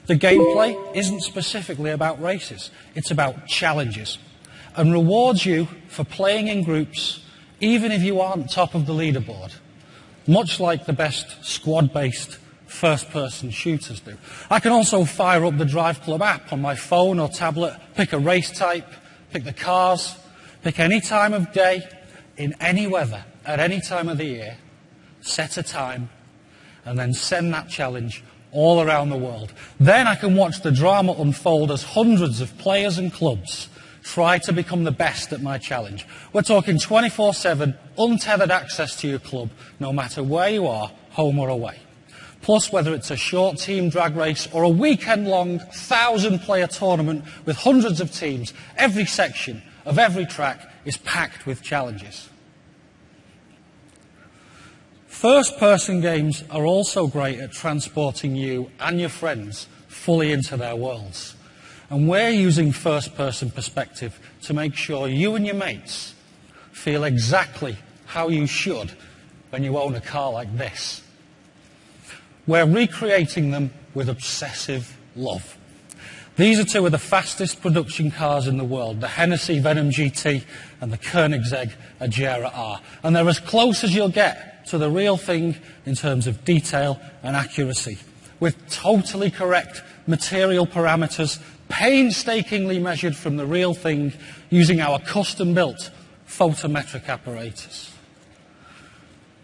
The gameplay isn't specifically about races, it's about challenges, and rewards you for playing in groups even if you aren't top of the leaderboard, much like the best squad-based first-person shooters do. I can also fire up the Driveclub app on my phone or tablet, pick a race type, pick the cars, pick any time of day, in any weather, at any time of the year, set a time, and then send that challenge all around the world. Then I can watch the drama unfold as hundreds of players and clubs try to become the best at my challenge. We're talking 24/7, untethered access to your club, no matter where you are, home or away. Plus, whether it's a short team drag race or a weekend-long 1,000-player tournament with hundreds of teams, every section of every track is packed with challenges. First-person games are also great at transporting you and your friends fully into their worlds. And we're using first-person perspective to make sure you and your mates feel exactly how you should when you own a car like this. We're recreating them with obsessive love. These are two of the fastest production cars in the world, the Hennessy Venom GT and the Koenigsegg Agera R. And they're as close as you'll get to the real thing in terms of detail and accuracy, with totally correct material parameters, painstakingly measured from the real thing using our custom-built photometric apparatus.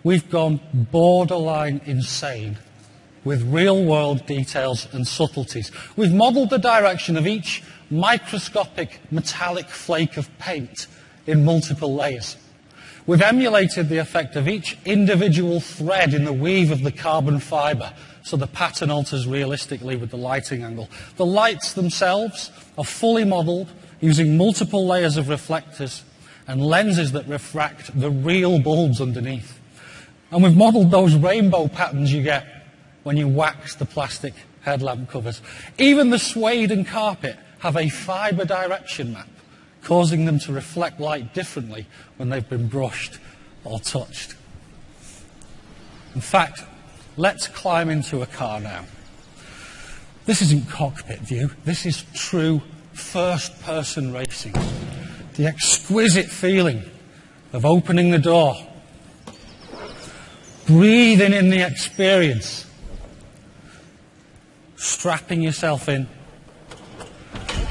We've gone borderline insane with real-world details and subtleties. We've modelled the direction of each microscopic metallic flake of paint in multiple layers. We've emulated the effect of each individual thread in the weave of the carbon fibre, so the pattern alters realistically with the lighting angle. The lights themselves are fully modelled using multiple layers of reflectors and lenses that refract the real bulbs underneath. And we've modelled those rainbow patterns you get when you wax the plastic headlamp covers. Even the suede and carpet have a fibre direction map, causing them to reflect light differently when they've been brushed or touched. In fact, let's climb into a car now. This isn't cockpit view, this is true first-person racing. The exquisite feeling of opening the door, breathing in the experience, strapping yourself in,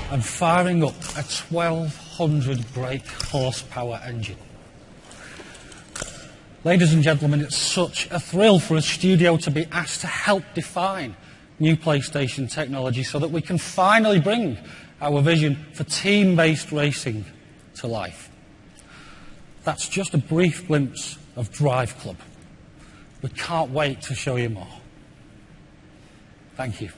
and firing up a 1200 brake horsepower engine. Ladies and gentlemen, it's such a thrill for a studio to be asked to help define new PlayStation technology so that we can finally bring our vision for team-based racing to life. That's just a brief glimpse of Driveclub. We can't wait to show you more. Thank you.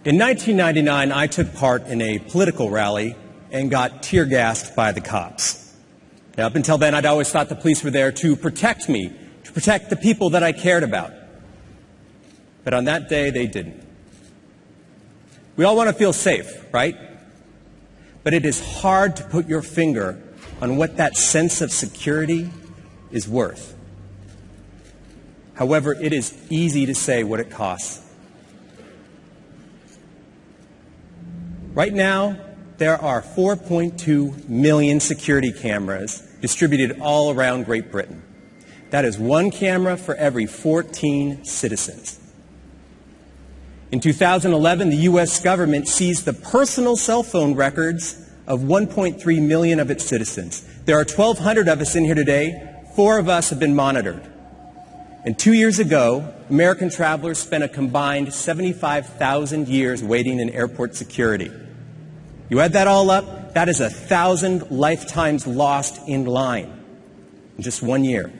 In 1999, I took part in a political rally and got tear-gassed by the cops. Now, up until then, I'd always thought the police were there to protect me, to protect the people that I cared about. But on that day, they didn't. We all want to feel safe, right? But it is hard to put your finger on what that sense of security is worth. However, it is easy to say what it costs. Right now, there are 4.2 million security cameras distributed all around Great Britain. That is one camera for every 14 citizens. In 2011, the U.S. government seized the personal cell phone records of 1.3 million of its citizens. There are 1,200 of us in here today. 4 of us have been monitored. And 2 years ago, American travelers spent a combined 75,000 years waiting in airport security. You add that all up, that is 1,000 lifetimes lost in line in just 1 year.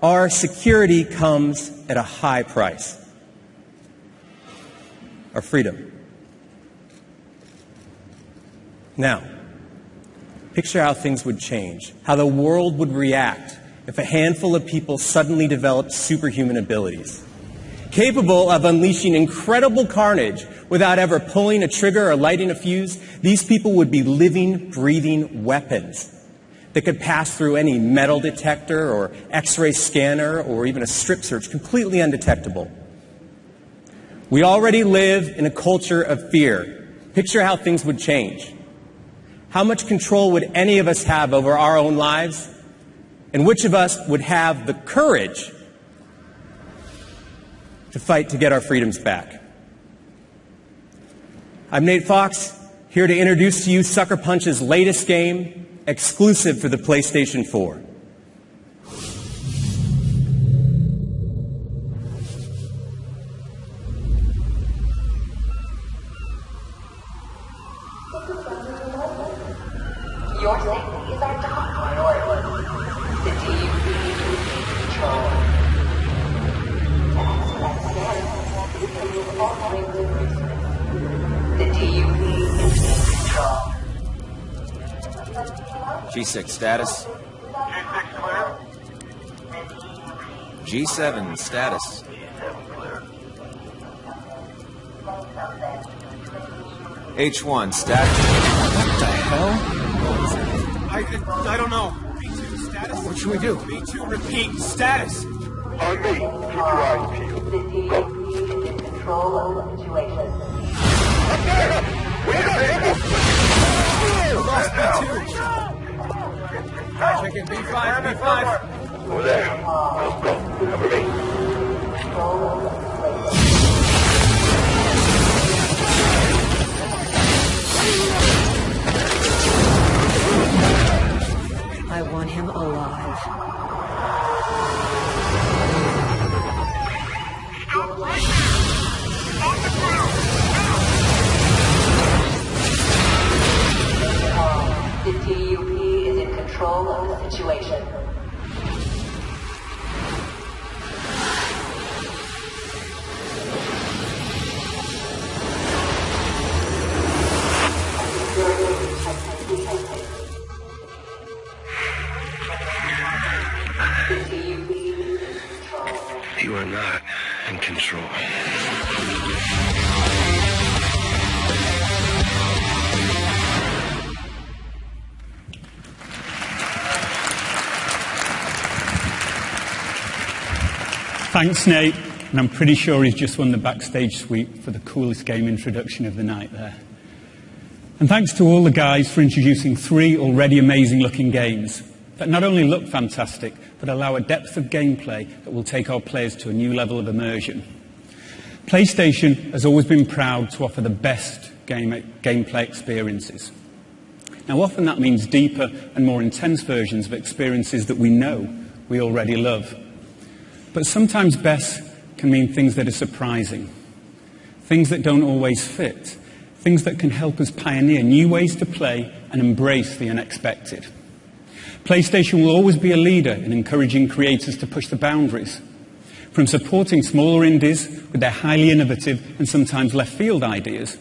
Our security comes at a high price. Our freedom. Now, picture how things would change, how the world would react if a handful of people suddenly developed superhuman abilities, capable of unleashing incredible carnage without ever pulling a trigger or lighting a fuse. These people would be living, breathing weapons that could pass through any metal detector or X-ray scanner or even a strip search completely undetectable. We already live in a culture of fear. Picture how things would change. How much control would any of us have over our own lives? And which of us would have the courage to fight to get our freedoms back? I'm Nate Fox, here to introduce to you Sucker Punch's latest game, exclusive for the PlayStation 4. Your safety is our top priority. The DUP is in control. The DUP is in control. G6 status. G7 status. H1, status. What the hell? I don't know. B2, status? What should we do? B2, repeat, status. On me. Keep your eyes peeled. The DUP is in control of the situation. Lost B2. Checking B5, B5. Over there. Cover me. I want him alive. The DUP is in control of the situation. You are not in control. Thanks, Nate. And I'm pretty sure he's just won the backstage suite for the coolest game introduction of the night there. And thanks to all the guys for introducing 3 already amazing-looking games that not only look fantastic, but allow a depth of gameplay that will take our players to a new level of immersion. PlayStation has always been proud to offer the best gameplay experiences. Now, often that means deeper and more intense versions of experiences that we know we already love. But sometimes best can mean things that are surprising, things that don't always fit, things that can help us pioneer new ways to play and embrace the unexpected. PlayStation will always be a leader in encouraging creators to push the boundaries, from supporting smaller indies with their highly innovative and sometimes left-field ideas,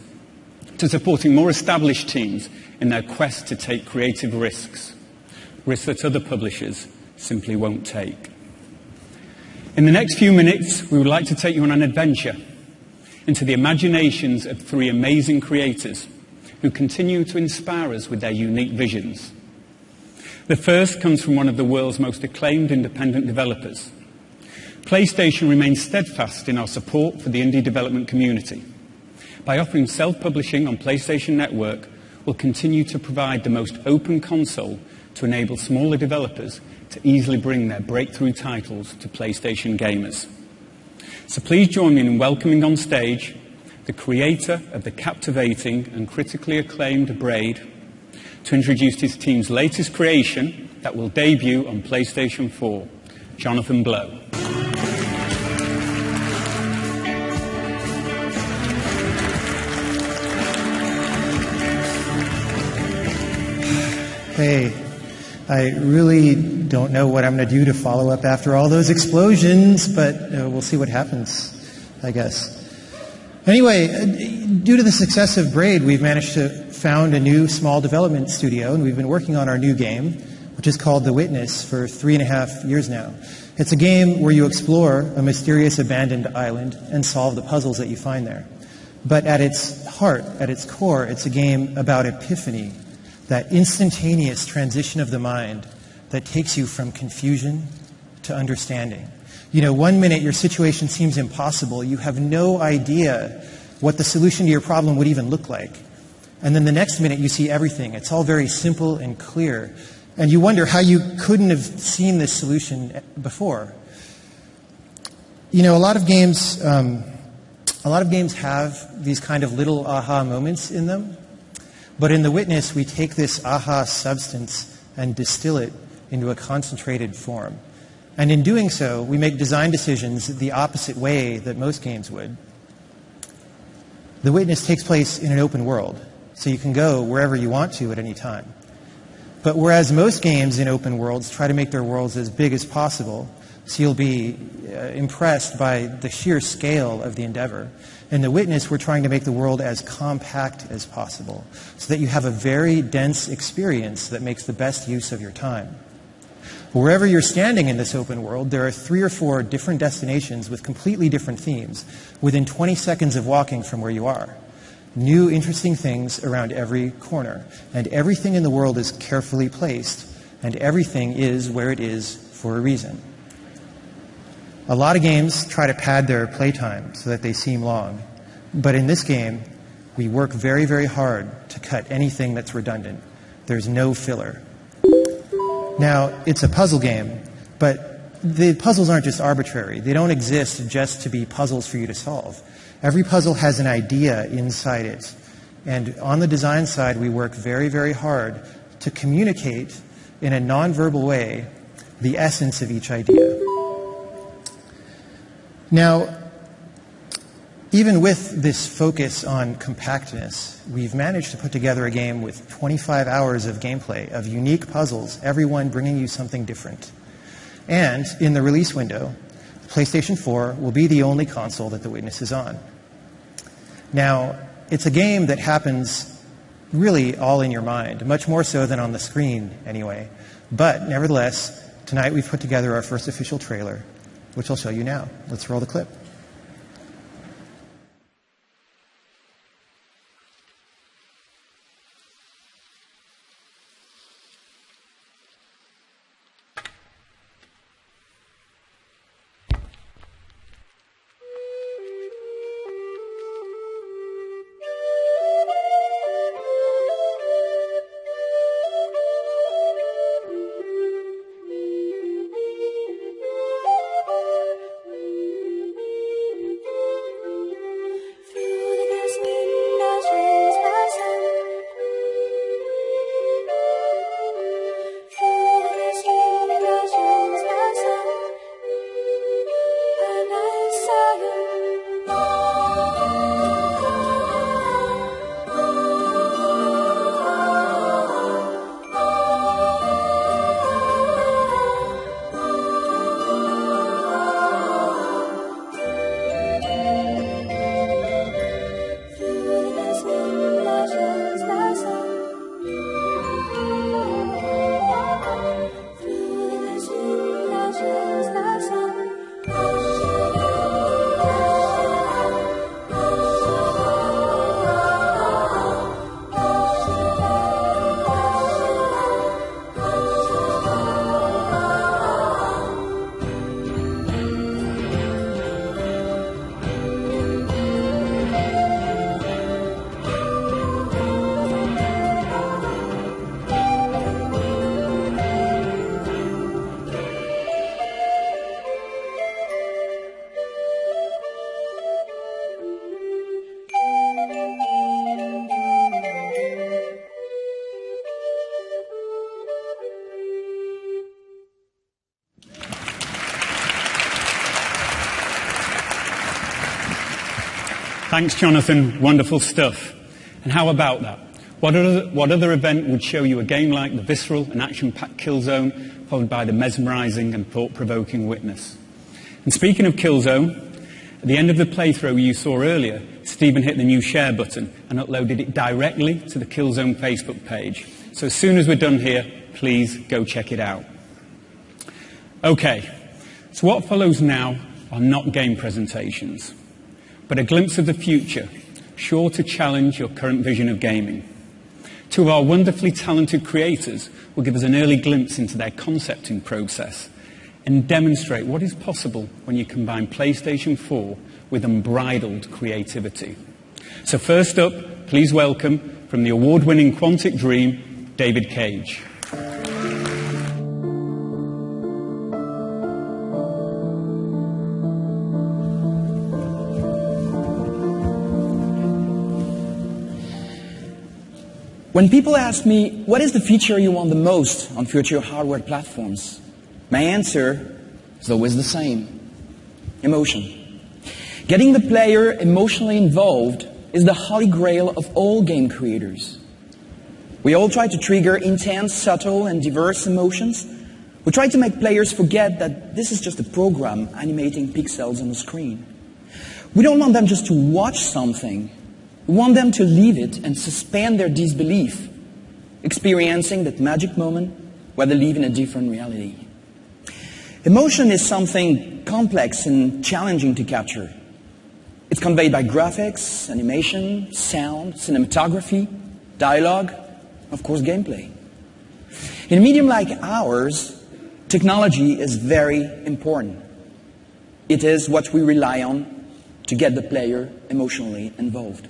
to supporting more established teams in their quest to take creative risks that other publishers simply won't take. In the next few minutes, we would like to take you on an adventure into the imaginations of 3 amazing creators who continue to inspire us with their unique visions. The first comes from one of the world's most acclaimed independent developers. PlayStation remains steadfast in our support for the indie development community. By offering self-publishing on PlayStation Network, we'll continue to provide the most open console to enable smaller developers to easily bring their breakthrough titles to PlayStation gamers. So please join me in welcoming on stage the creator of the captivating and critically acclaimed Braid to introduce his team's latest creation that will debut on PlayStation 4, Jonathan Blow. Hey, I really don't know what I'm going to do to follow up after all those explosions, but we'll see what happens, I guess. Anyway, due to the success of Braid, we've managed to found a new small development studio, and we've been working on our new game, which is called The Witness, for 3.5 years now. It's a game where you explore a mysterious abandoned island and solve the puzzles that you find there. But at its heart, at its core, it's a game about epiphany, that instantaneous transition of the mind that takes you from confusion to understanding. You know, one minute your situation seems impossible. You have no idea what the solution to your problem would even look like. And then the next minute you see everything. It's all very simple and clear. And you wonder how you couldn't have seen this solution before. You know, a lot of games have these kind of little aha moments in them. But in The Witness, we take this aha substance and distill it into a concentrated form. And in doing so, we make design decisions the opposite way that most games would. The Witness takes place in an open world, so you can go wherever you want to at any time. But whereas most games in open worlds try to make their worlds as big as possible, so you'll be impressed by the sheer scale of the endeavor, in The Witness, we're trying to make the world as compact as possible, so that you have a very dense experience that makes the best use of your time. Wherever you're standing in this open world, there are 3 or 4 different destinations with completely different themes within 20 seconds of walking from where you are. new interesting things around every corner, and everything in the world is carefully placed, and everything is where it is for a reason. A lot of games try to pad their playtime so that they seem long, but in this game, we work very, very hard to cut anything that's redundant. There's no filler. Now, it's a puzzle game, but the puzzles aren't just arbitrary. They don't exist just to be puzzles for you to solve. Every puzzle has an idea inside it. And on the design side, we work very, very hard to communicate in a nonverbal way the essence of each idea. Now, even with this focus on compactness, we've managed to put together a game with 25 hours of gameplay, of unique puzzles, every one bringing you something different. And in the release window, PlayStation 4 will be the only console that The Witness is on. Now, it's a game that happens really all in your mind, much more so than on the screen anyway. But nevertheless, tonight we've put together our first official trailer, which I'll show you now. Let's roll the clip. Thanks, Jonathan. Wonderful stuff. And how about that? What other event would show you a game like the visceral and action-packed Killzone, followed by the mesmerizing and thought-provoking Witness? And speaking of Killzone, at the end of the playthrough you saw earlier, Stephen hit the new share button and uploaded it directly to the Killzone Facebook page. So as soon as we're done here, please go check it out. Okay, so what follows now are not game presentations, but a glimpse of the future, sure to challenge your current vision of gaming. Two of our wonderfully talented creators will give us an early glimpse into their concepting process and demonstrate what is possible when you combine PlayStation 4 with unbridled creativity. So first up, please welcome, from the award-winning Quantic Dream, David Cage. When people ask me, what is the feature you want the most on future hardware platforms? My answer is always the same. Emotion. Getting the player emotionally involved is the holy grail of all game creators. We all try to trigger intense, subtle, and diverse emotions. We try to make players forget that this is just a program animating pixels on the screen. We don't want them just to watch something. We want them to leave it and suspend their disbelief, experiencing that magic moment where they live in a different reality. Emotion is something complex and challenging to capture. It's conveyed by graphics, animation, sound, cinematography, dialogue, of course, gameplay. In a medium like ours, technology is very important. It is what we rely on to get the player emotionally involved.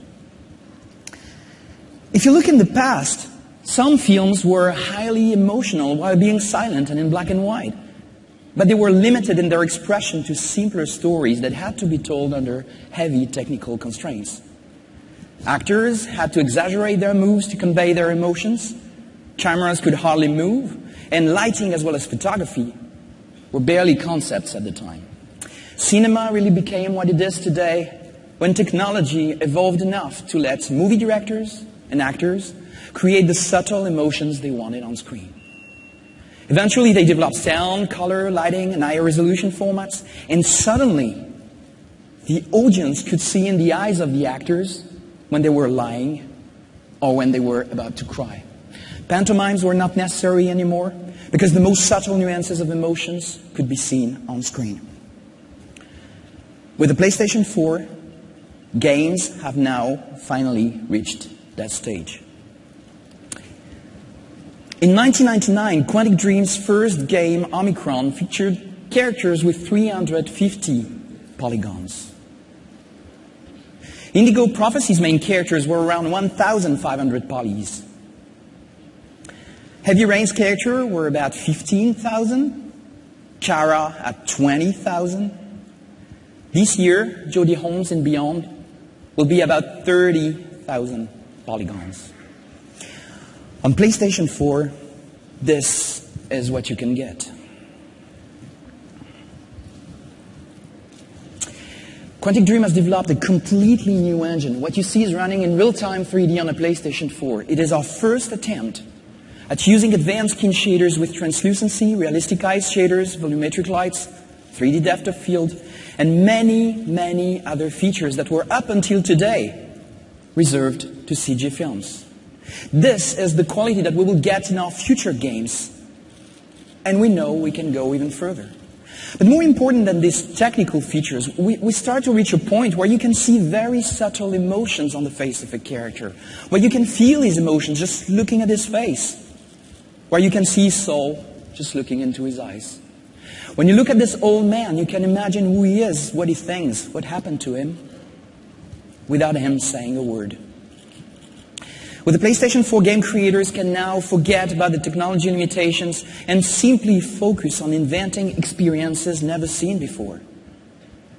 If you look in the past, some films were highly emotional while being silent and in black and white. But they were limited in their expression to simpler stories that had to be told under heavy technical constraints. Actors had to exaggerate their moves to convey their emotions. Cameras could hardly move, and lighting as well as photography were barely concepts at the time. Cinema really became what it is today when technology evolved enough to let movie directors and actors create the subtle emotions they wanted on screen. Eventually, they developed sound, color, lighting, and higher resolution formats, and suddenly, the audience could see in the eyes of the actors when they were lying or when they were about to cry. Pantomimes were not necessary anymore because the most subtle nuances of emotions could be seen on screen. With the PlayStation 4, games have now finally reached that stage. In 1999, Quantic Dream's first game, Omicron, featured characters with 350 polygons. Indigo Prophecy's main characters were around 1,500 polys. Heavy Rain's characters were about 15,000. Kara at 20,000. This year, Jodie Holmes and Beyond will be about 30,000 polygons. On PlayStation 4, this is what you can get. Quantic Dream has developed a completely new engine. What you see is running in real-time 3D on a PlayStation 4. It is our first attempt at using advanced skin shaders with translucency, realistic eyes shaders, volumetric lights, 3D depth of field, and many, many other features that were up until today reserved to CG films. This is the quality that we will get in our future games, and we know we can go even further. But more important than these technical features, we start to reach a point where you can see very subtle emotions on the face of a character, where you can feel his emotions just looking at his face, where you can see his soul just looking into his eyes. When you look at this old man, you can imagine who he is, what he thinks, what happened to him, without him saying a word. With the PlayStation 4, game creators can now forget about the technology limitations and simply focus on inventing experiences never seen before.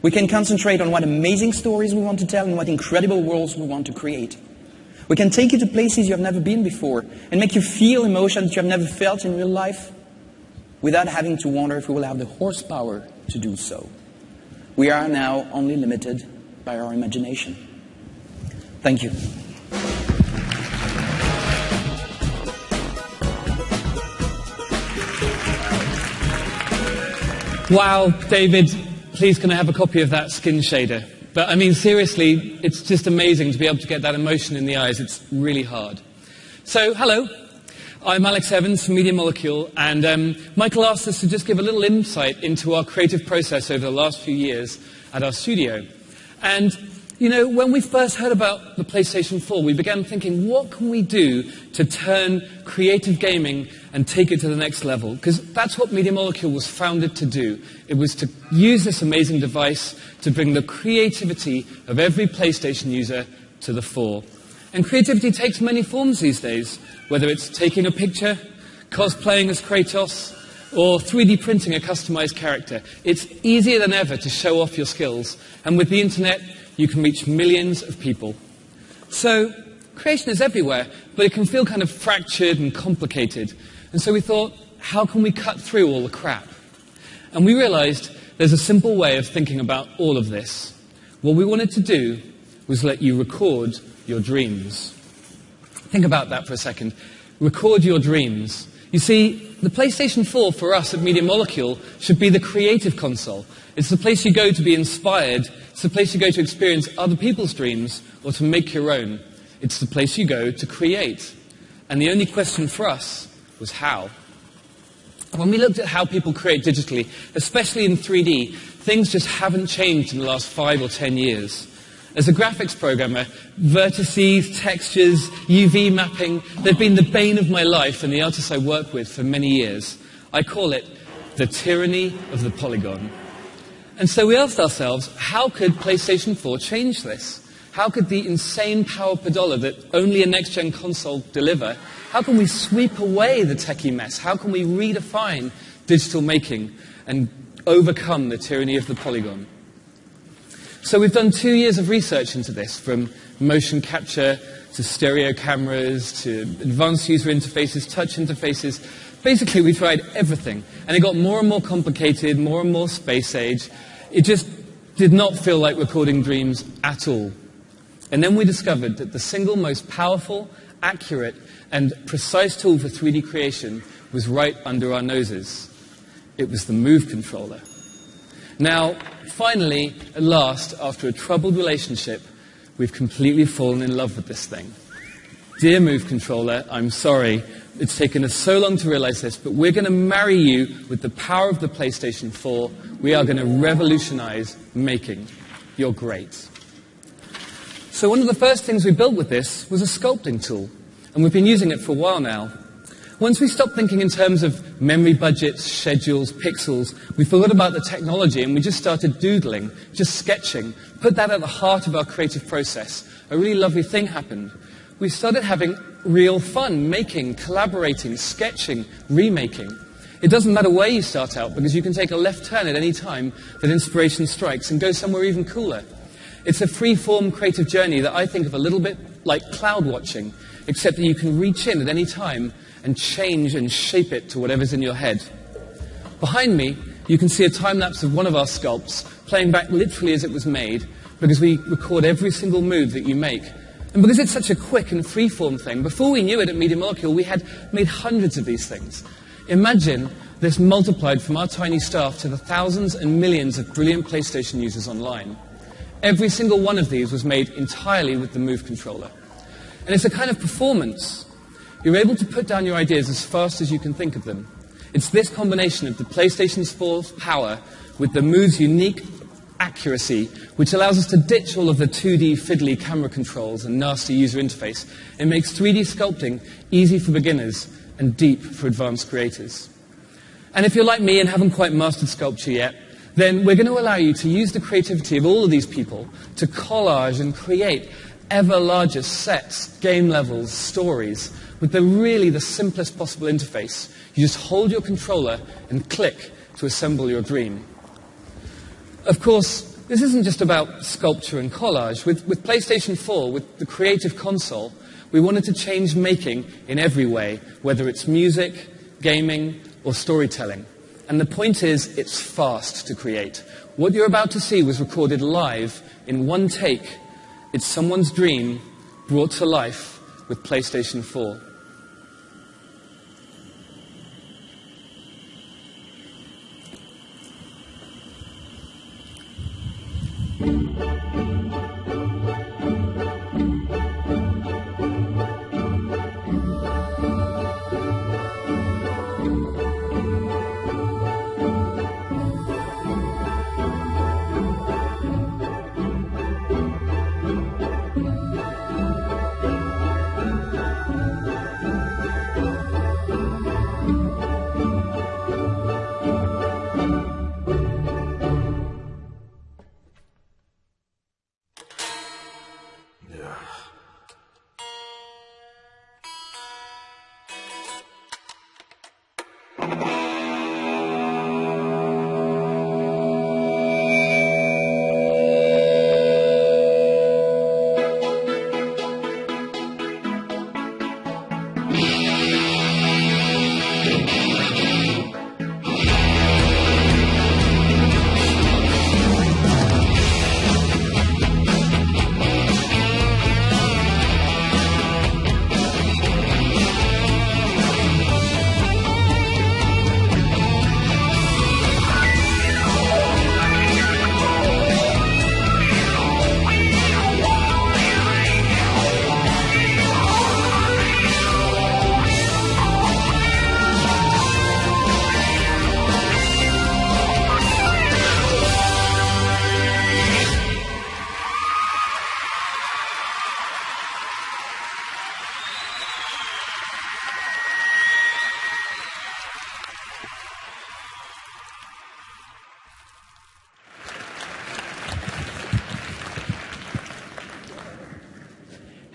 We can concentrate on what amazing stories we want to tell and what incredible worlds we want to create. We can take you to places you have never been before and make you feel emotions that you have never felt in real life without having to wonder if we will have the horsepower to do so. We are now only limited by our imagination. Thank you. Wow, David, please can I have a copy of that skin shader? But I mean, seriously, it's just amazing to be able to get that emotion in the eyes. It's really hard. So, hello. I'm Alex Evans from Media Molecule, and Michael asked us to just give a little insight into our creative process over the last few years at our studio. And, you know, when we first heard about the PlayStation 4, we began thinking, what can we do to turn creative gaming and take it to the next level? Because that's what Media Molecule was founded to do. It was to use this amazing device to bring the creativity of every PlayStation user to the fore. And creativity takes many forms these days, whether it's taking a picture, cosplaying as Kratos, or 3D printing a customized character. It's easier than ever to show off your skills, and with the internet, you can reach millions of people. So, creation is everywhere, but it can feel kind of fractured and complicated. And so we thought, how can we cut through all the crap? And we realized there's a simple way of thinking about all of this. What we wanted to do was let you record your dreams. Think about that for a second. Record your dreams. You see, the PlayStation 4 for us at Media Molecule should be the creative console. It's the place you go to be inspired. It's the place you go to experience other people's dreams or to make your own. It's the place you go to create. And the only question for us was how. When we looked at how people create digitally, especially in 3D, things just haven't changed in the last 5 or 10 years. As a graphics programmer, vertices, textures, UV mapping, they've been the bane of my life and the artists I work with for many years. I call it the tyranny of the polygon. And so we asked ourselves, how could PlayStation 4 change this? How could the insane power per dollar that only a next-gen console deliver, how can we sweep away the techie mess? How can we redefine digital making and overcome the tyranny of the polygon? So we've done 2 years of research into this, from motion capture to stereo cameras to advanced user interfaces, touch interfaces. Basically, we tried everything, and it got more and more complicated, more and more space age. It just did not feel like recording dreams at all. And then we discovered that the single most powerful, accurate, and precise tool for 3D creation was right under our noses. It was the Move controller. Now, finally, at last, after a troubled relationship, we've completely fallen in love with this thing. Dear Move controller, I'm sorry, it's taken us so long to realize this, but we're going to marry you with the power of the PlayStation 4. We are going to revolutionize making. You're great. So one of the first things we built with this was a sculpting tool, and we've been using it for a while now. Once we stopped thinking in terms of memory budgets, schedules, pixels, we forgot about the technology and we just started doodling, just sketching, put that at the heart of our creative process. A really lovely thing happened. We started having real fun making, collaborating, sketching, remaking. It doesn't matter where you start out because you can take a left turn at any time that inspiration strikes and go somewhere even cooler. It's a free-form creative journey that I think of a little bit like cloud watching, except that you can reach in at any time and change and shape it to whatever's in your head. Behind me, you can see a time-lapse of one of our sculpts playing back literally as it was made, because we record every single move that you make. And because it's such a quick and free-form thing, before we knew it at Media Molecule, we had made hundreds of these things. Imagine this multiplied from our tiny staff to the thousands and millions of brilliant PlayStation users online. Every single one of these was made entirely with the Move controller. And it's a kind of performance. You're able to put down your ideas as fast as you can think of them. It's this combination of the PlayStation 4's power with the Move's unique accuracy, which allows us to ditch all of the 2D fiddly camera controls and nasty user interface. It makes 3D sculpting easy for beginners and deep for advanced creators. And if you're like me and haven't quite mastered sculpture yet, then we're going to allow you to use the creativity of all of these people to collage and create ever larger sets, game levels, stories, with the simplest possible interface. You just hold your controller and click to assemble your dream. Of course, this isn't just about sculpture and collage. With PlayStation 4, with the creative console, we wanted to change making in every way, whether it's music, gaming, or storytelling. And the point is, it's fast to create. What you're about to see was recorded live in one take. It's someone's dream brought to life with PlayStation 4.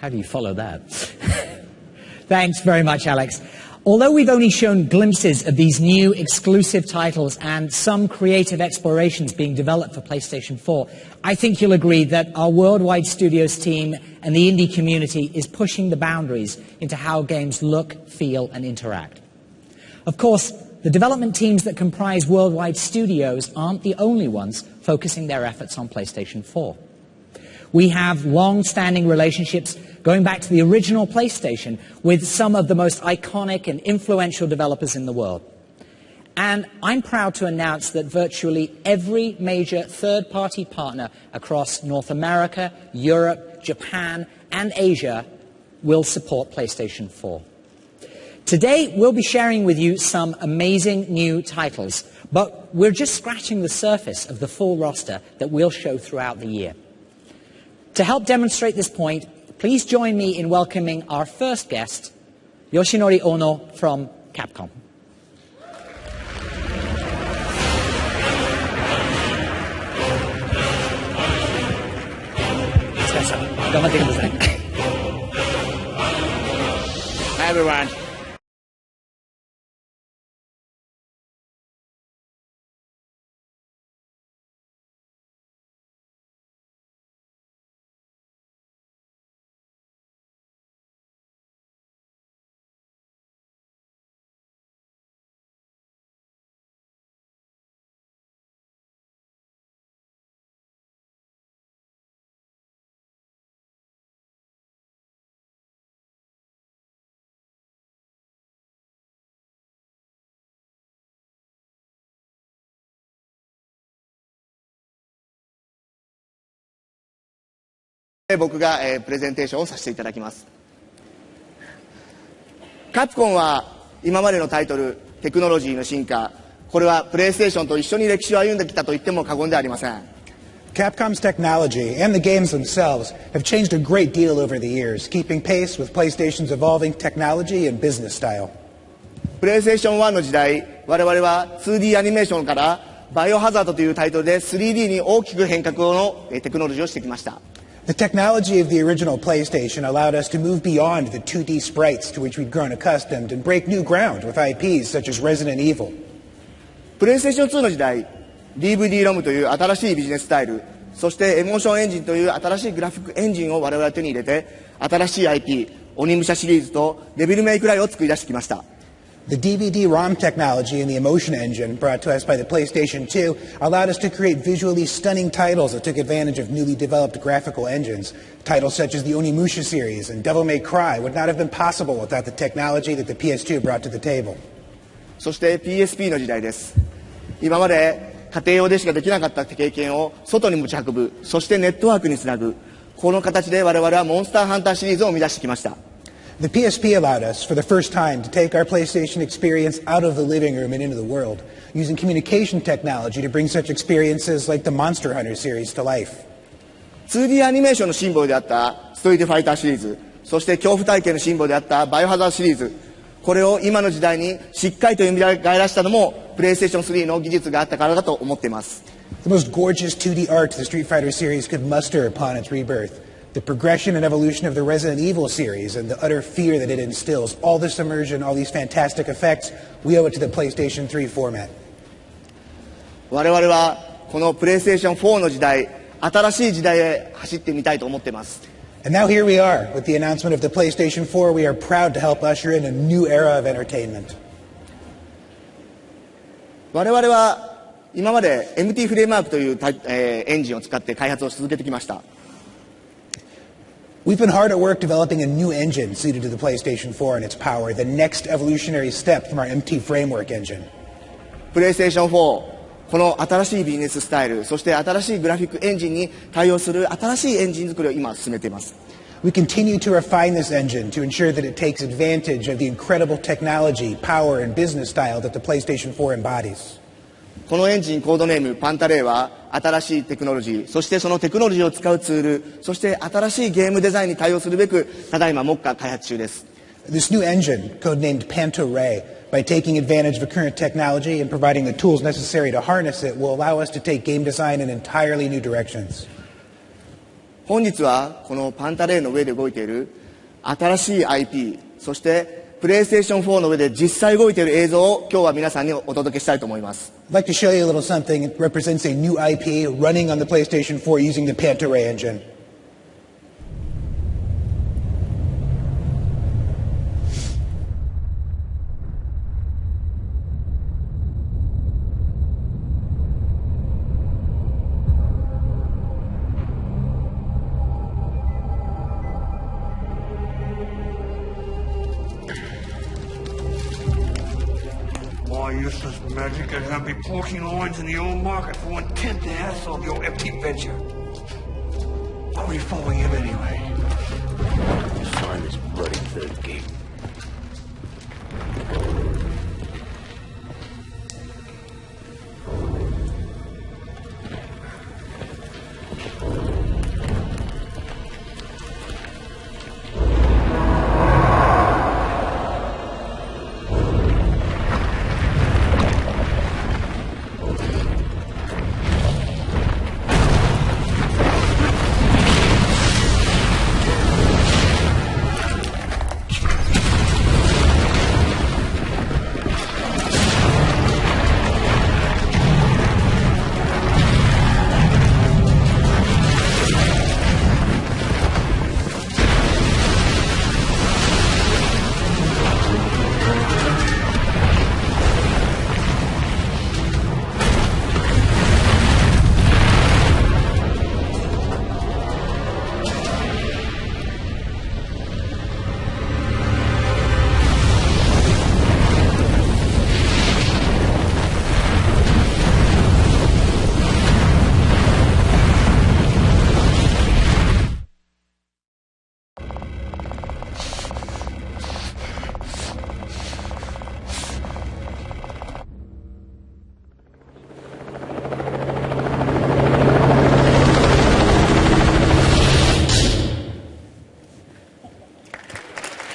How do you follow that? Thanks very much, Alex. Although we've only shown glimpses of these new exclusive titles and some creative explorations being developed for PlayStation 4, I think you'll agree that our worldwide studios team and the indie community is pushing the boundaries into how games look, feel, and interact. Of course, the development teams that comprise worldwide studios aren't the only ones focusing their efforts on PlayStation 4. We have long-standing relationships going back to the original PlayStation with some of the most iconic and influential developers in the world. And I'm proud to announce that virtually every major third-party partner across North America, Europe, Japan, and Asia will support PlayStation 4. Today, we'll be sharing with you some amazing new titles, but we're just scratching the surface of the full roster that we'll show throughout the year. To help demonstrate this point, please join me in welcoming our first guest, Yoshinori Ono from Capcom. Hi, everyone. .僕がプレゼンテーションをさせていただきます。カプコンは今までのタイトル、テクノロジーの進化、これはプレイステーションと一緒に歴史を歩んできたと言っても過言ではありません。Capcom's technology and the games themselves have changed a great deal over the years, keeping pace with PlayStation's evolving technology and business style. プレイステーション1の時代、我々は 2D アニメーションからバイオハザードというタイトルで 3D に大きく変革のテクノロジーをしてきました。The technology of the original PlayStation allowed us to move beyond the 2D sprites to which we'd grown accustomed and break new ground with IPs such as Resident Evil. プレイステーション2の時代、DVD ロムという新しいビジネススタイル、そしてエモーションエンジンという新しいグラフィックエンジンを我々は手に入れて、新しい IP、鬼武者シリーズとデビルメイクライを作り出してきました。The DVD-ROM technology and the emotion engine brought to us by the PlayStation 2 allowed us to create visually stunning titles that took advantage of newly developed graphical engines. Titles such as the Onimusha series and Devil May Cry would not have been possible without the technology that the PS2 brought to the table. そして PSP の時代です。今まで家庭用でしかできなかった経験を外に持ち運ぶ、そしてネットワークにつなぐ、この形で我々はモンスターハンターシリーズを生み出してきました。The PSP allowed us, for the first time, to take our PlayStation experience out of the living room and into the world, using communication technology to bring such experiences like the Monster Hunter series to life. 2D アニメーションのシンボルであったストリートファイターシリーズ、そして恐怖体験のシンボルであったバイオハザードシリーズ、これを今の時代にしっかりと蘇らしたのも、プレイステーション3の技術があったからだと思っています。The most gorgeous 2D art the Street Fighter series could muster upon its rebirth. The progression and evolution of the Resident Evil series and the utter fear that it instills, all this immersion, all these fantastic effects, we owe it to the PlayStation 3 format. 我々はこのプレイステーション4の時代、新しい時代へ走ってみたいと思っています。And now here we are, with the announcement of the PlayStation 4, we are proud to help usher in a new era of entertainment. 我々は今まで MT フレームワークというエンジンを使って開発を続けてきました。We've been hard at work developing a new engine suited to the PlayStation 4 and its power, the next evolutionary step from our MT framework engine. プレイステーション4、この新しいビジネススタイル、そして新しいグラフィックエンジンに対応する新しいエンジン作りを今進めています。We continue to refine this engine to ensure that it takes advantage of the incredible technology, power, and business style that the PlayStation 4 embodies. このエンジンコードネームパンタレイは新しいテクノロジー、そしてそのテクノロジーを使うツール、そして新しいゲームデザインに対応するべくただいま目下開発中です。This new engine, codenamed Panto-Ray, by taking advantage of current technology and providing the tools necessary to harness it, will allow us to take game design in entirely new directions. 本日はこのパンタレーの上で動いている新しい IP、そしてプレイステーション4の上で実際動いている映像を今日は皆さんにお届けしたいと思います。I'd like to show you a little something. It represents a new IP running on the PlayStation 4 using the Panta-Ray engine. More useless magic could have me poking lines in the old market for 1/10 the hassle of your empty venture. Why were you following him anyway? Just find this bloody third gate.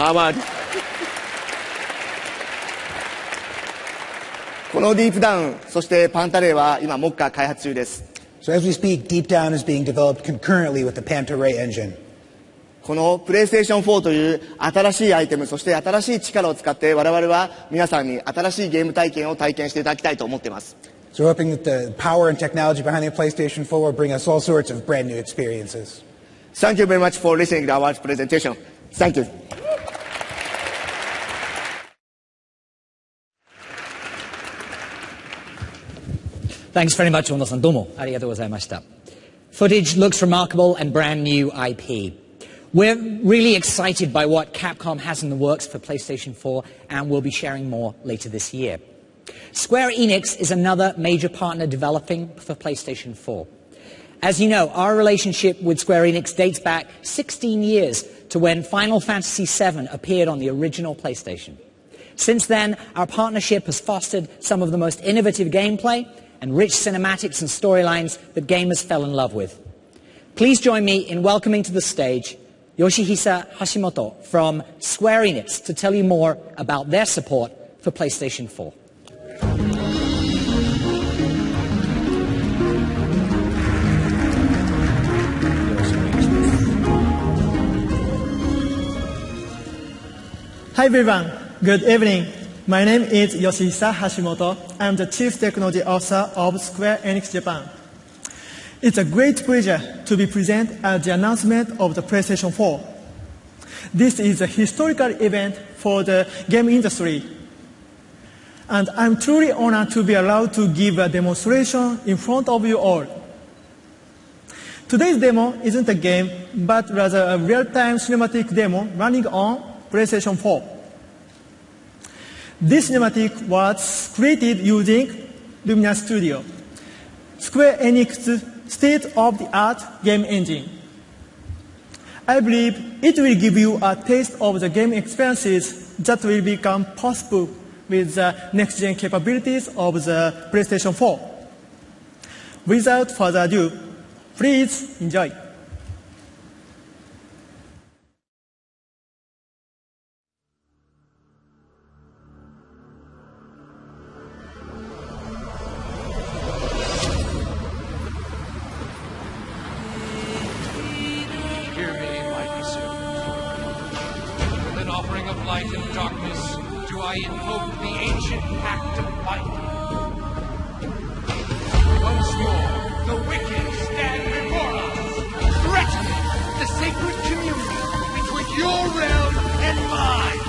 Harvard このディープダウン、そしてパンタレーは今目下開発中です。So as we speak, Deep Down is being developed concurrently with the Panta-Ray engine. このプレイステーション4という新しいアイテム、そして新しい力を使って我々は皆さんに新しいゲーム体験を体験していただきたいと思っています。So we're hoping that the power and technology behind the PlayStation 4 will bring us all sorts of brand new experiences. Thank you very much for listening to our presentation. Thank you. Thanks very much, Ono-san. Domo. Arigatou gozaimashita. Footage looks remarkable and brand new IP. We're really excited by what Capcom has in the works for PlayStation 4, and we'll be sharing more later this year. Square Enix is another major partner developing for PlayStation 4. As you know, our relationship with Square Enix dates back 16 years to when Final Fantasy VII appeared on the original PlayStation. Since then, our partnership has fostered some of the most innovative gameplay and rich cinematics and storylines that gamers fell in love with. Please join me in welcoming to the stage Yoshihisa Hashimoto from Square Enix to tell you more about their support for PlayStation 4. Hi everyone, good evening. My name is Yoshihisa Hashimoto. I'm the Chief Technology Officer of Square Enix Japan. It's a great pleasure to be present at the announcement of the PlayStation 4. This is a historical event for the game industry. And I'm truly honored to be allowed to give a demonstration in front of you all. Today's demo isn't a game, but rather a real-time cinematic demo running on PlayStation 4. This cinematic was created using Luminous Studio, Square Enix's state-of-the-art game engine. I believe it will give you a taste of the game experiences that will become possible with the next-gen capabilities of the PlayStation 4. Without further ado, please enjoy. darkness do I invoke the ancient pact of light. Once more, the wicked stand before us, threatening the sacred communion between your realm and mine.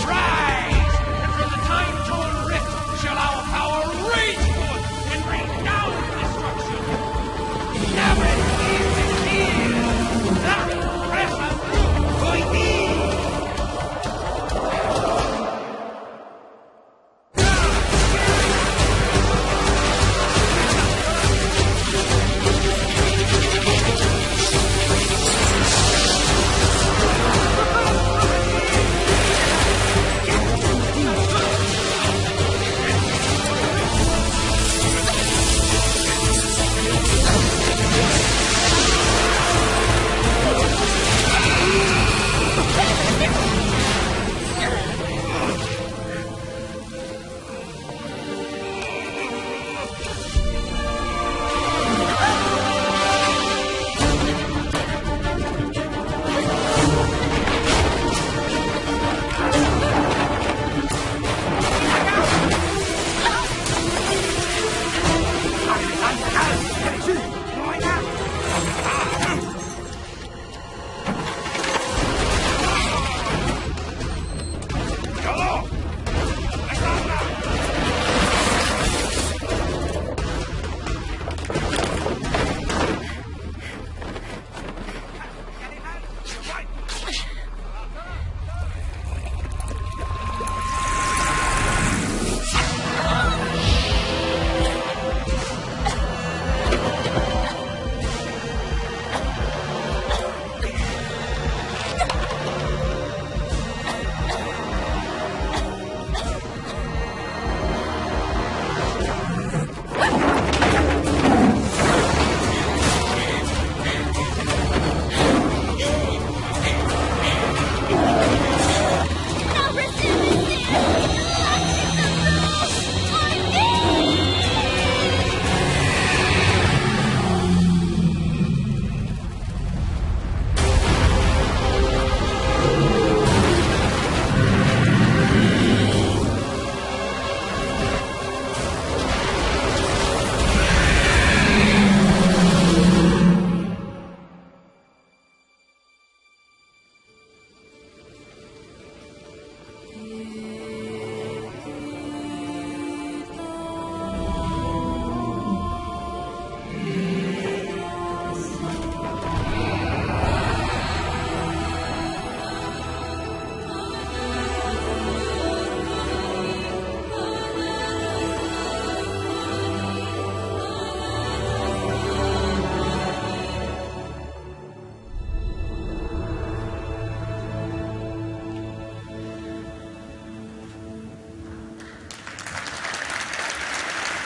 Rise, and from the time-torn rift shall our power rage forth and bring down destruction. Never leave the tears. Press on through, boy.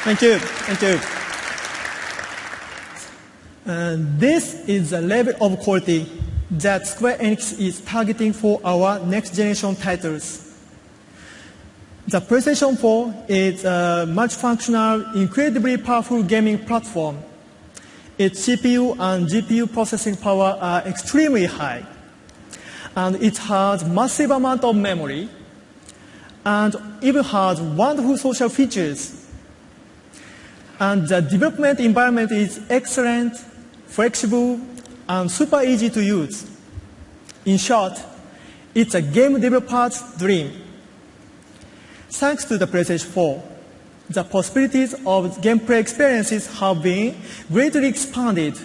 Thank you. Thank you. This is the level of quality that Square Enix is targeting for our next generation titles. The PlayStation 4 is a multifunctional, incredibly powerful gaming platform. Its CPU and GPU processing power are extremely high. And it has massive amount of memory and even has wonderful social features. And the development environment is excellent, flexible, and super easy to use. In short, it's a game developer's dream. Thanks to the PlayStation 4, the possibilities of gameplay experiences have been greatly expanded,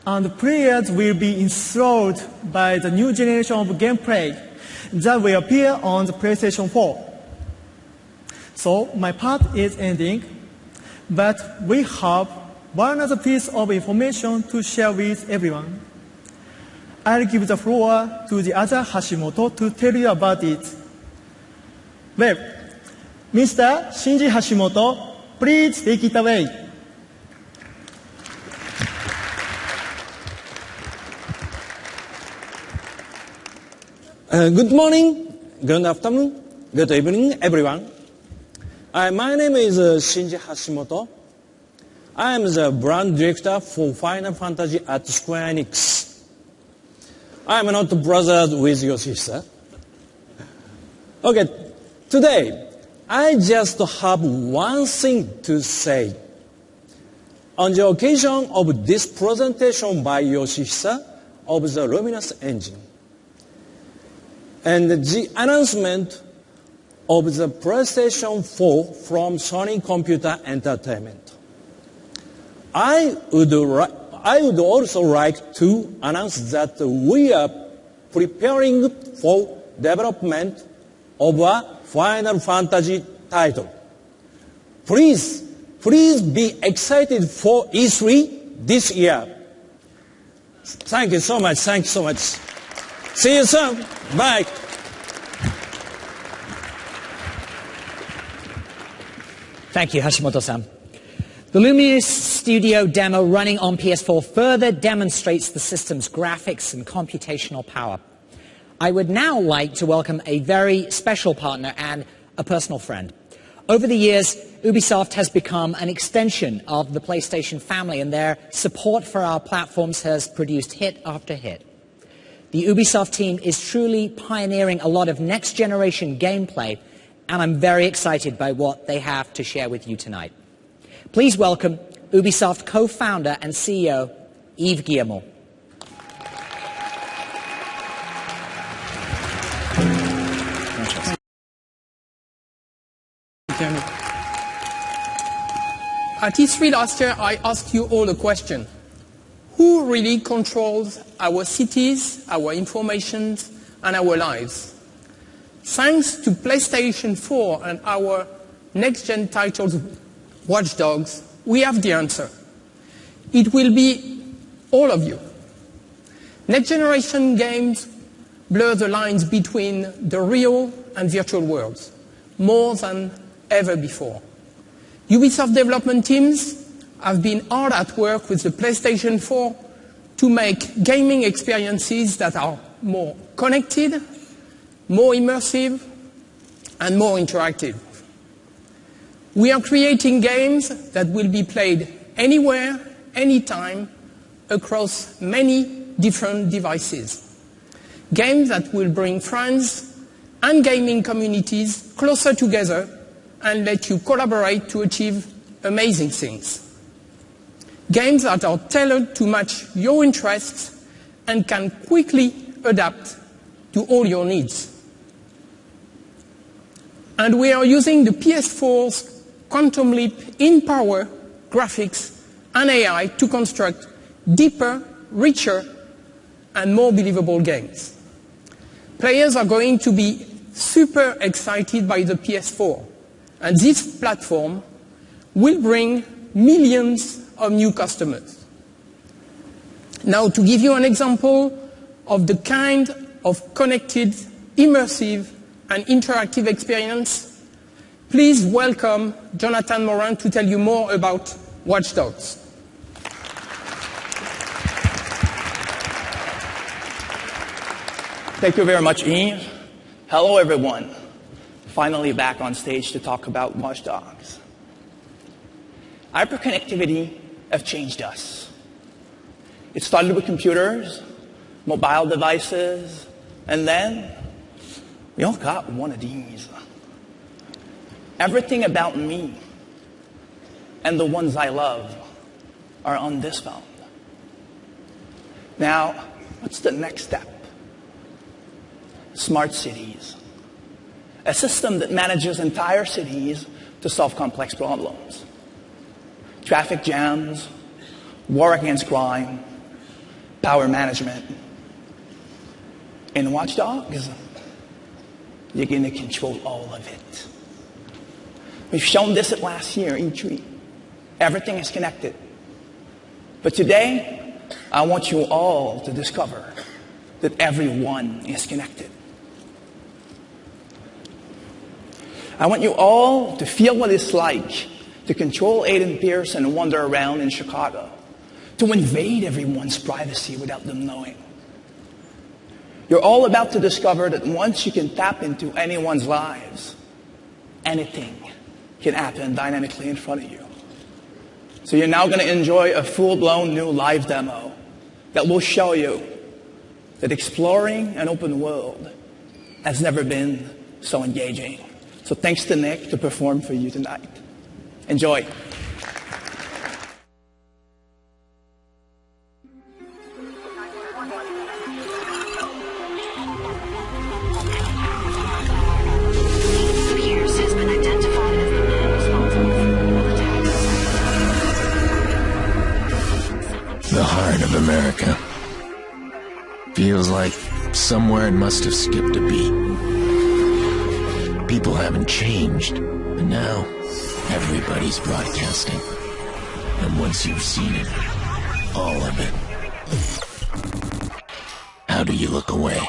and players will be enthralled by the new generation of gameplay that will appear on the PlayStation 4. So my part is ending, but we have one other piece of information to share with everyone. I'll give the floor to the other Hashimoto to tell you about it. Well, Mr. Shinji Hashimoto, please take it away. Good morning, good afternoon, good evening, everyone. My name is Shinji Hashimoto. I am the brand director for Final Fantasy at Square Enix. I am not brothers with your sister. Okay, today, I just have one thing to say. On the occasion of this presentation by Yoshihisa of the Luminous engine, and the announcement of the PlayStation 4 from Sony Computer Entertainment, I would also like to announce that we are preparing for development of a Final Fantasy title. Please be excited for E3 this year. Thank you so much. Thank you so much. See you soon. Bye. Thank you, Hashimoto-san. The Luminous Studio demo running on PS4 further demonstrates the system's graphics and computational power. I would now like to welcome a very special partner and a personal friend. Over the years, Ubisoft has become an extension of the PlayStation family, and their support for our platforms has produced hit after hit. The Ubisoft team is truly pioneering a lot of next-generation gameplay, and I'm very excited by what they have to share with you tonight. Please welcome Ubisoft co-founder and CEO, Yves Guillemot. At E3 last year, I asked you all a question. Who really controls our cities, our information, and our lives? Thanks to PlayStation 4 and our next-gen titles, Watch Dogs, we have the answer. It will be all of you. Next-generation games blur the lines between the real and virtual worlds, more than ever before. Ubisoft development teams have been hard at work with the PlayStation 4 to make gaming experiences that are more connected, more immersive, and more interactive. We are creating games that will be played anywhere, anytime, across many different devices. Games that will bring friends and gaming communities closer together and let you collaborate to achieve amazing things. Games that are tailored to match your interests and can quickly adapt to all your needs. And we are using the PS4's quantum leap in power, graphics, and AI to construct deeper, richer, and more believable games. Players are going to be super excited by the PS4, and this platform will bring millions of new customers. Now, to give you an example of the kind of connected, immersive, and interactive experience, please welcome Jonathan Morin to tell you more about Watch Dogs. Thank you very much, Yves. Hello, everyone. Finally back on stage to talk about Watch Dogs. Hyperconnectivity has changed us. It started with computers, mobile devices, and then we all got one of these. Everything about me and the ones I love are on this phone. Now, what's the next step? Smart cities. A system that manages entire cities to solve complex problems. Traffic jams, war against crime, power management. In Watch Dogs, you're going to control all of it. We've shown this at last year, E3. Everything is connected. But today, I want you all to discover that everyone is connected. I want you all to feel what it's like to control Aiden Pierce and wander around in Chicago, to invade everyone's privacy without them knowing. You're all about to discover that once you can tap into anyone's lives, anything can happen dynamically in front of you. So you're now going to enjoy a full-blown new live demo that will show you that exploring an open world has never been so engaging. So thanks to Nick to perform for you tonight. Enjoy. Pierce has been identified as the man responsible for The heart of America. Feels like somewhere it must have skipped a beat. People haven't changed, but now everybody's broadcasting. And once you've seen it, all of it, how do you look away?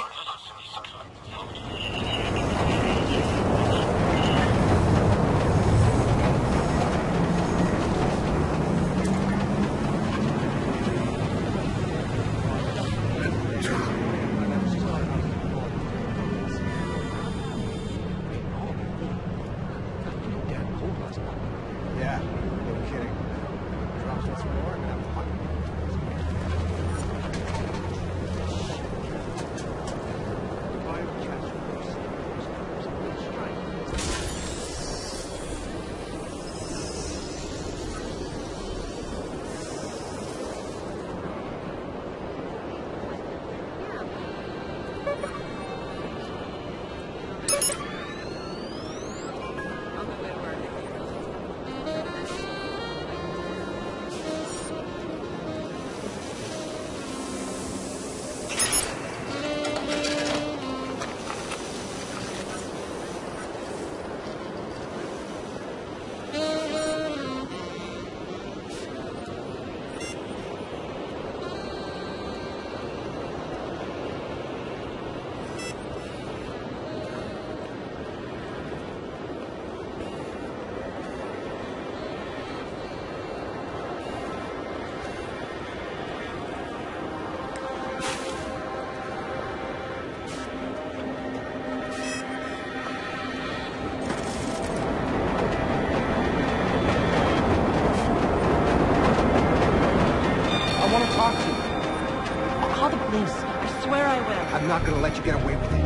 I'm not gonna let you get away with it.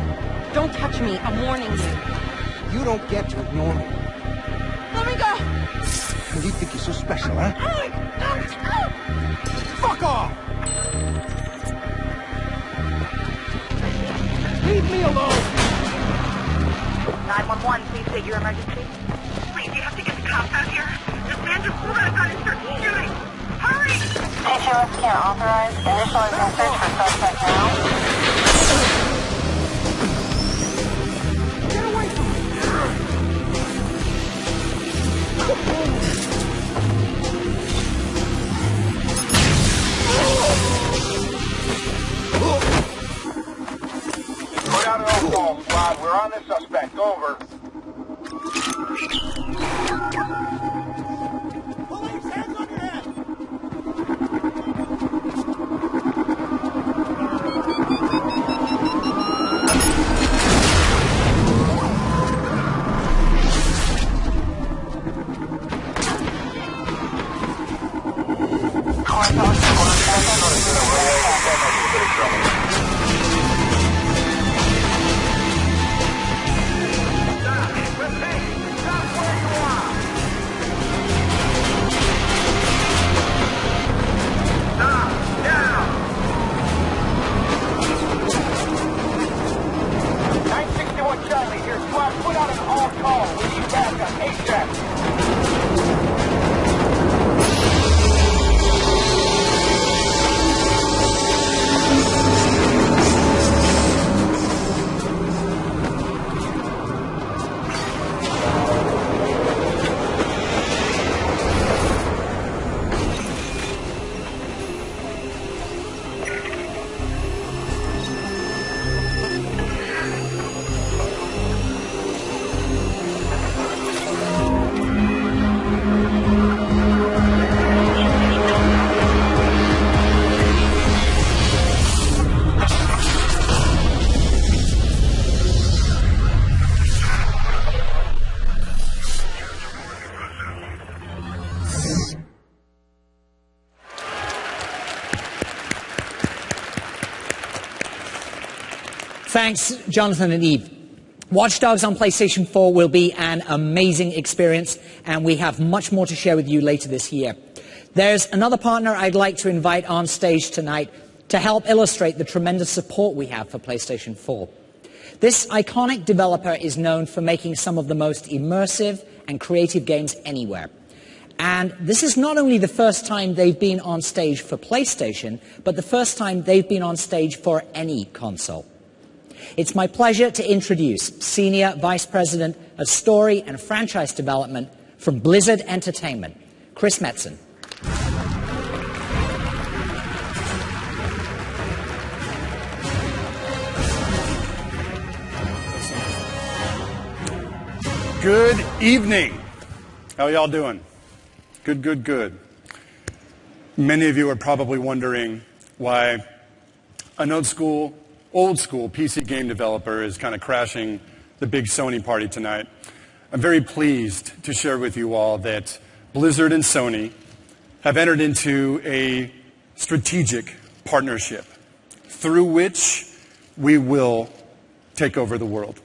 Don't touch me. I'm warning you. You don't get to ignore me. Let me go! You think you're so special, huh? Fuck off! Leave me alone! 911, please state your emergency. Please, you have to get the cops out here. This man just pulled out a gun and started shooting. Hurry! HOS can't authorize initial search for suspect now. Get away from me! Put out an all-call squad. We're on the suspect. Over. Police, hands on your head! Thanks, Jonathan and Eve. Watch Dogs on PlayStation 4 will be an amazing experience, and we have much more to share with you later this year. There's another partner I'd like to invite on stage tonight to help illustrate the tremendous support we have for PlayStation 4. This iconic developer is known for making some of the most immersive and creative games anywhere. And this is not only the first time they've been on stage for PlayStation, but the first time they've been on stage for any console. It's my pleasure to introduce Senior Vice President of Story and Franchise Development from Blizzard Entertainment, Chris Metzen. Good evening. How are y'all doing? Good, good, good. Many of you are probably wondering why an old school PC game developer is kind of crashing the big Sony party tonight. I'm very pleased to share with you all that Blizzard and Sony have entered into a strategic partnership through which we will take over the world.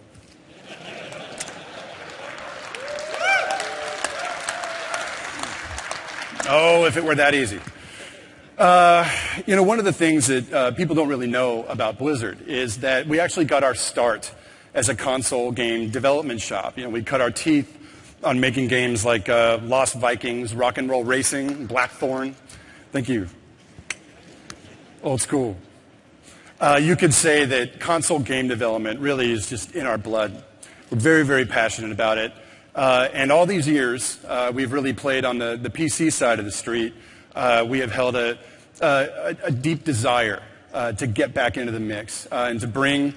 Oh, if it were that easy. One of the things that people don't really know about Blizzard is that we actually got our start as a console game development shop. We cut our teeth on making games like Lost Vikings, Rock and Roll Racing, Blackthorn. Thank you. Old school. You could say that console game development really is just in our blood. We're very, very passionate about it. And all these years, we've really played on the PC side of the street. We have held a deep desire to get back into the mix and to bring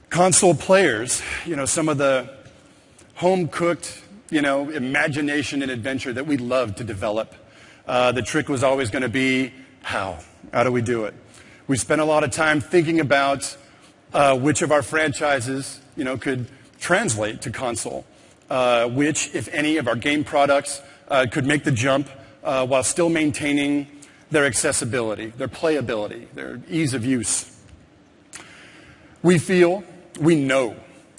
console players, some of the home-cooked, imagination and adventure that we love to develop. The trick was always going to be how? How do we do it? We spent a lot of time thinking about which of our franchises, could translate to console. Which, if any, of our game products could make the jump while still maintaining their accessibility, their playability, their ease of use. We know,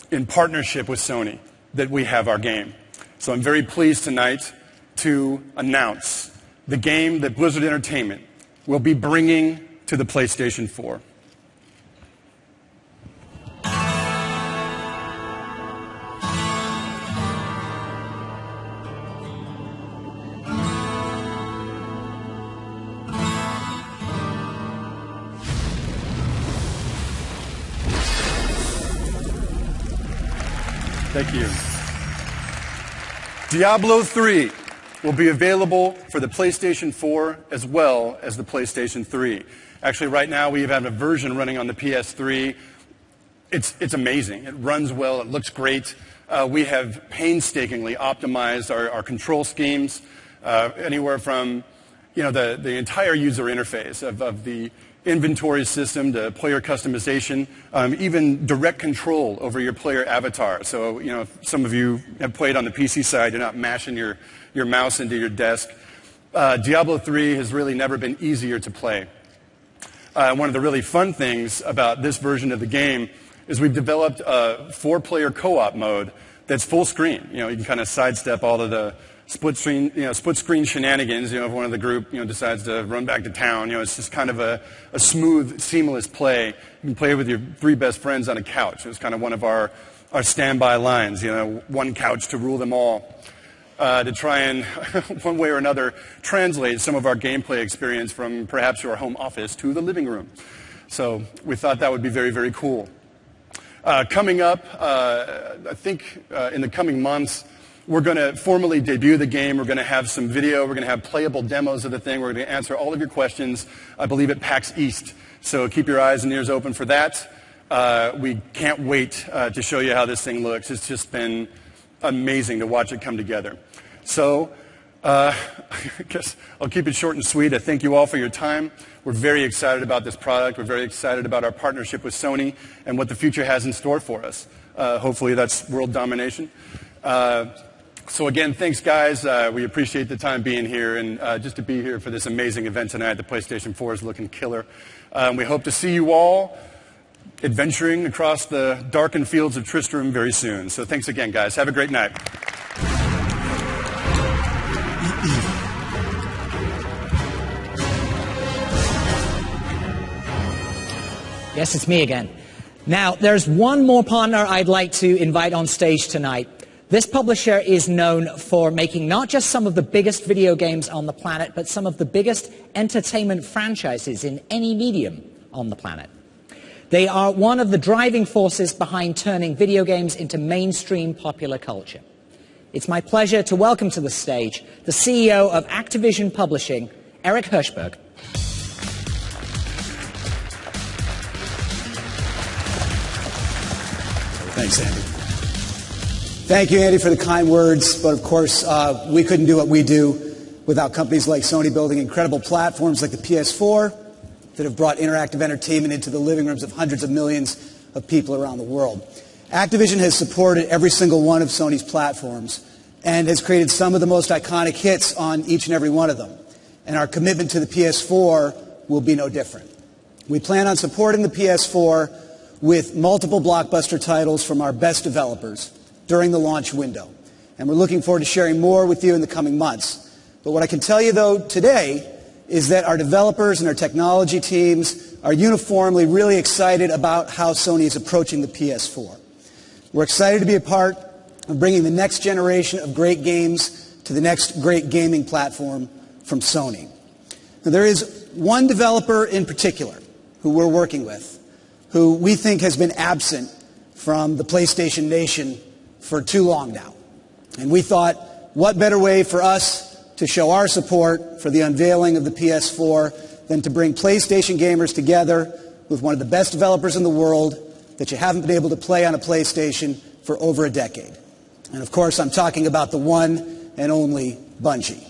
in partnership with Sony, that we have our game. So I'm very pleased tonight to announce the game that Blizzard Entertainment will be bringing to the PlayStation 4. Thank you. Diablo 3 will be available for the PlayStation 4 as well as the PlayStation 3. Actually, right now we have a version running on the PS3. It's amazing. It runs well. It looks great. We have painstakingly optimized our control schemes, anywhere from the entire user interface of the inventory system to player customization, even direct control over your player avatar. So, if some of you have played on the PC side, you're not mashing your mouse into your desk. Diablo 3 has really never been easier to play. One of the really fun things about this version of the game is we've developed a 4-player co-op mode that's full screen. You can kind of sidestep all of the split screen shenanigans. If one of the group decides to run back to town, it's just kind of a smooth, seamless play. You can play with your 3 best friends on a couch. It was kind of one of our standby lines. One couch to rule them all. To try and one way or another translate some of our gameplay experience from perhaps your home office to the living room. So we thought that would be very, very cool. Coming up, I think in the coming months, we're going to formally debut the game. We're going to have some video. We're going to have playable demos of the thing. We're going to answer all of your questions, I believe, at PAX East. So keep your eyes and ears open for that. We can't wait to show you how this thing looks. It's just been amazing to watch it come together. So I guess I'll keep it short and sweet. I thank you all for your time. We're very excited about this product. We're very excited about our partnership with Sony and what the future has in store for us. Hopefully that's world domination. So again, thanks, guys. We appreciate the time being here and just to be here for this amazing event tonight. The PlayStation 4 is looking killer. We hope to see you all adventuring across the darkened fields of Tristram very soon. So thanks again, guys. Have a great night. Yes, it's me again. Now, there's one more partner I'd like to invite on stage tonight. This publisher is known for making not just some of the biggest video games on the planet, but some of the biggest entertainment franchises in any medium on the planet. They are one of the driving forces behind turning video games into mainstream popular culture. It's my pleasure to welcome to the stage the CEO of Activision Publishing, Eric Hirschberg. Thanks, Andy. Thank you, Andy, for the kind words. But of course, we couldn't do what we do without companies like Sony building incredible platforms like the PS4 that have brought interactive entertainment into the living rooms of hundreds of millions of people around the world. Activision has supported every single one of Sony's platforms and has created some of the most iconic hits on each and every one of them. And our commitment to the PS4 will be no different. We plan on supporting the PS4 with multiple blockbuster titles from our best developers during the launch window. And we're looking forward to sharing more with you in the coming months. But what I can tell you, though, today is that our developers and our technology teams are uniformly really excited about how Sony is approaching the PS4. We're excited to be a part of bringing the next generation of great games to the next great gaming platform from Sony. Now, there is one developer in particular who we're working with, who we think has been absent from the PlayStation Nation for too long now. And we thought, what better way for us to show our support for the unveiling of the PS4 than to bring PlayStation gamers together with one of the best developers in the world that you haven't been able to play on a PlayStation for over a decade. And of course, I'm talking about the one and only Bungie.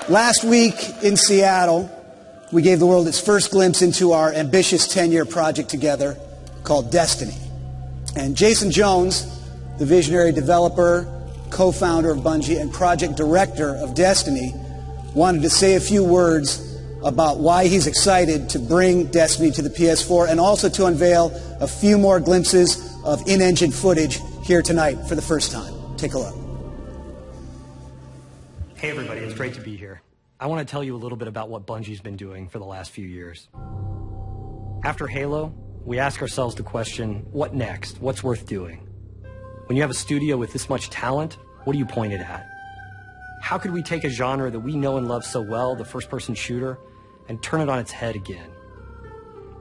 Last week in Seattle, we gave the world its first glimpse into our ambitious 10-year project together called Destiny. And Jason Jones, the visionary developer, co-founder of Bungie, and project director of Destiny, wanted to say a few words about why he's excited to bring Destiny to the PS4 and also to unveil a few more glimpses of in-engine footage here tonight for the first time. Take a look. Hey everybody, it's great to be here. I want to tell you a little bit about what Bungie's been doing for the last few years. After Halo, we ask ourselves the question, what next? What's worth doing? When you have a studio with this much talent, what do you point it at? How could we take a genre that we know and love so well, the first-person shooter, and turn it on its head again?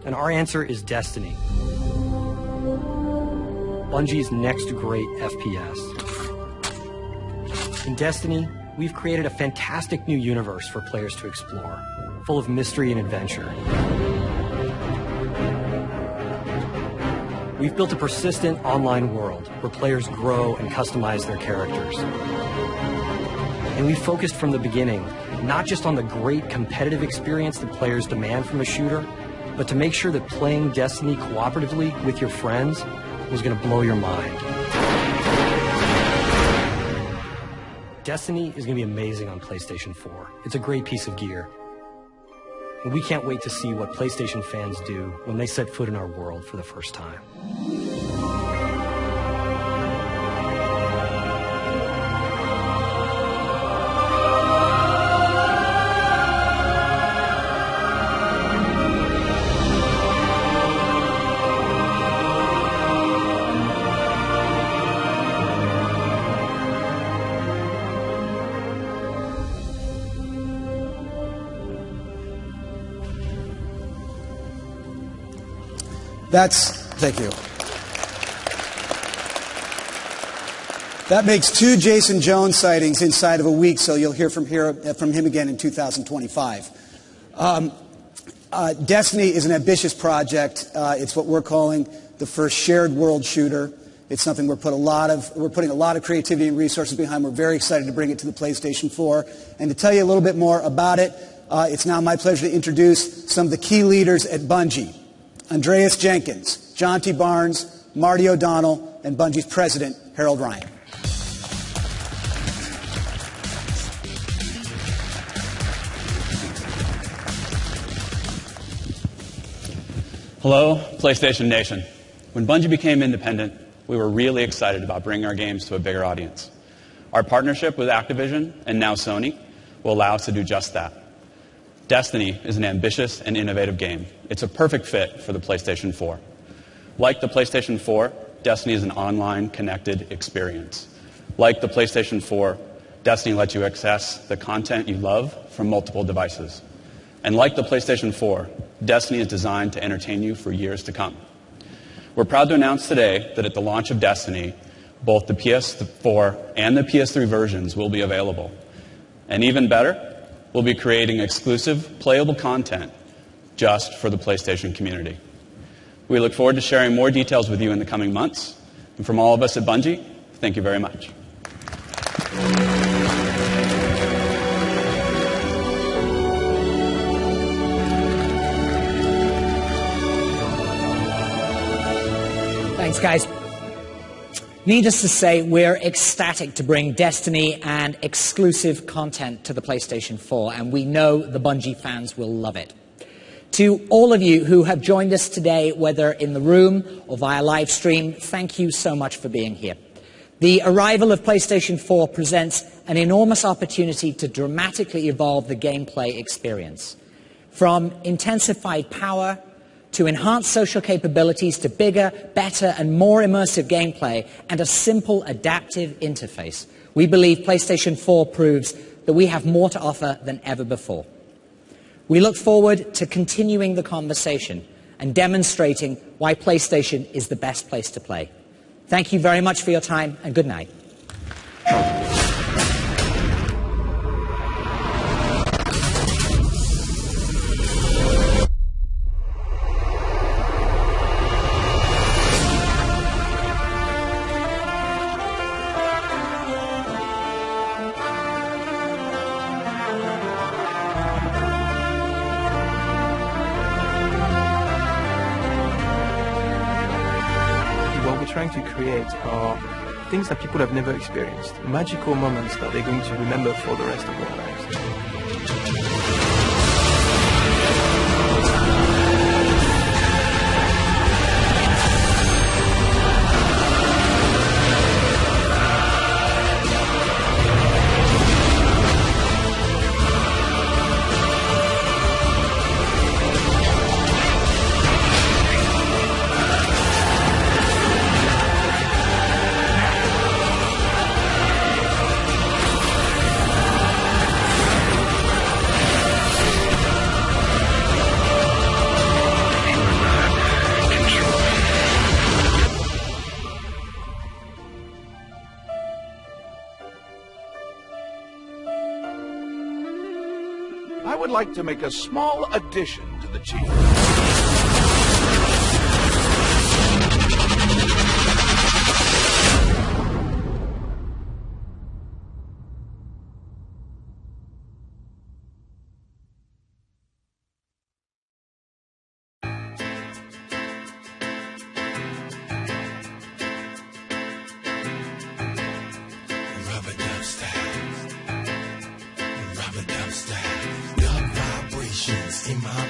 And our answer is Destiny. Bungie's next great FPS. In Destiny, we've created a fantastic new universe for players to explore, full of mystery and adventure. We've built a persistent online world where players grow and customize their characters. And we've focused from the beginning, not just on the great competitive experience that players demand from a shooter, but to make sure that playing Destiny cooperatively with your friends was going to blow your mind. Destiny is going to be amazing on PlayStation 4. It's a great piece of gear. And we can't wait to see what PlayStation fans do when they set foot in our world for the first time. Thank you. That makes 2 Jason Jones sightings inside of a week, so you'll hear from him again in 2025. Destiny is an ambitious project. It's what we're calling the first shared world shooter. It's something we're putting a lot of creativity and resources behind. We're very excited to bring it to the PlayStation 4. And to tell you a little bit more about it, it's now my pleasure to introduce some of the key leaders at Bungie. Andreas Jenkins, John T. Barnes, Marty O'Donnell, and Bungie's president, Harold Ryan. Hello, PlayStation Nation. When Bungie became independent, we were really excited about bringing our games to a bigger audience. Our partnership with Activision and now Sony will allow us to do just that. Destiny is an ambitious and innovative game. It's a perfect fit for the PlayStation 4. Like the PlayStation 4, Destiny is an online connected experience. Like the PlayStation 4, Destiny lets you access the content you love from multiple devices. And like the PlayStation 4, Destiny is designed to entertain you for years to come. We're proud to announce today that at the launch of Destiny, both the PS4 and the PS3 versions will be available. And even better, we'll be creating exclusive playable content just for the PlayStation community. We look forward to sharing more details with you in the coming months. And from all of us at Bungie, thank you very much. Thanks, guys. Needless to say, we're ecstatic to bring Destiny and exclusive content to the PlayStation 4, and we know the Bungie fans will love it. To all of you who have joined us today, whether in the room or via live stream, thank you so much for being here. The arrival of PlayStation 4 presents an enormous opportunity to dramatically evolve the gameplay experience. From intensified power to enhanced social capabilities to bigger, better and more immersive gameplay and a simple adaptive interface, we believe PlayStation 4 proves that we have more to offer than ever before. We look forward to continuing the conversation and demonstrating why PlayStation is the best place to play. Thank you very much for your time, and good night. To create are things that people have never experienced, magical moments that they're going to remember for the rest of their lives. I would like to make a small addition to the chief. In my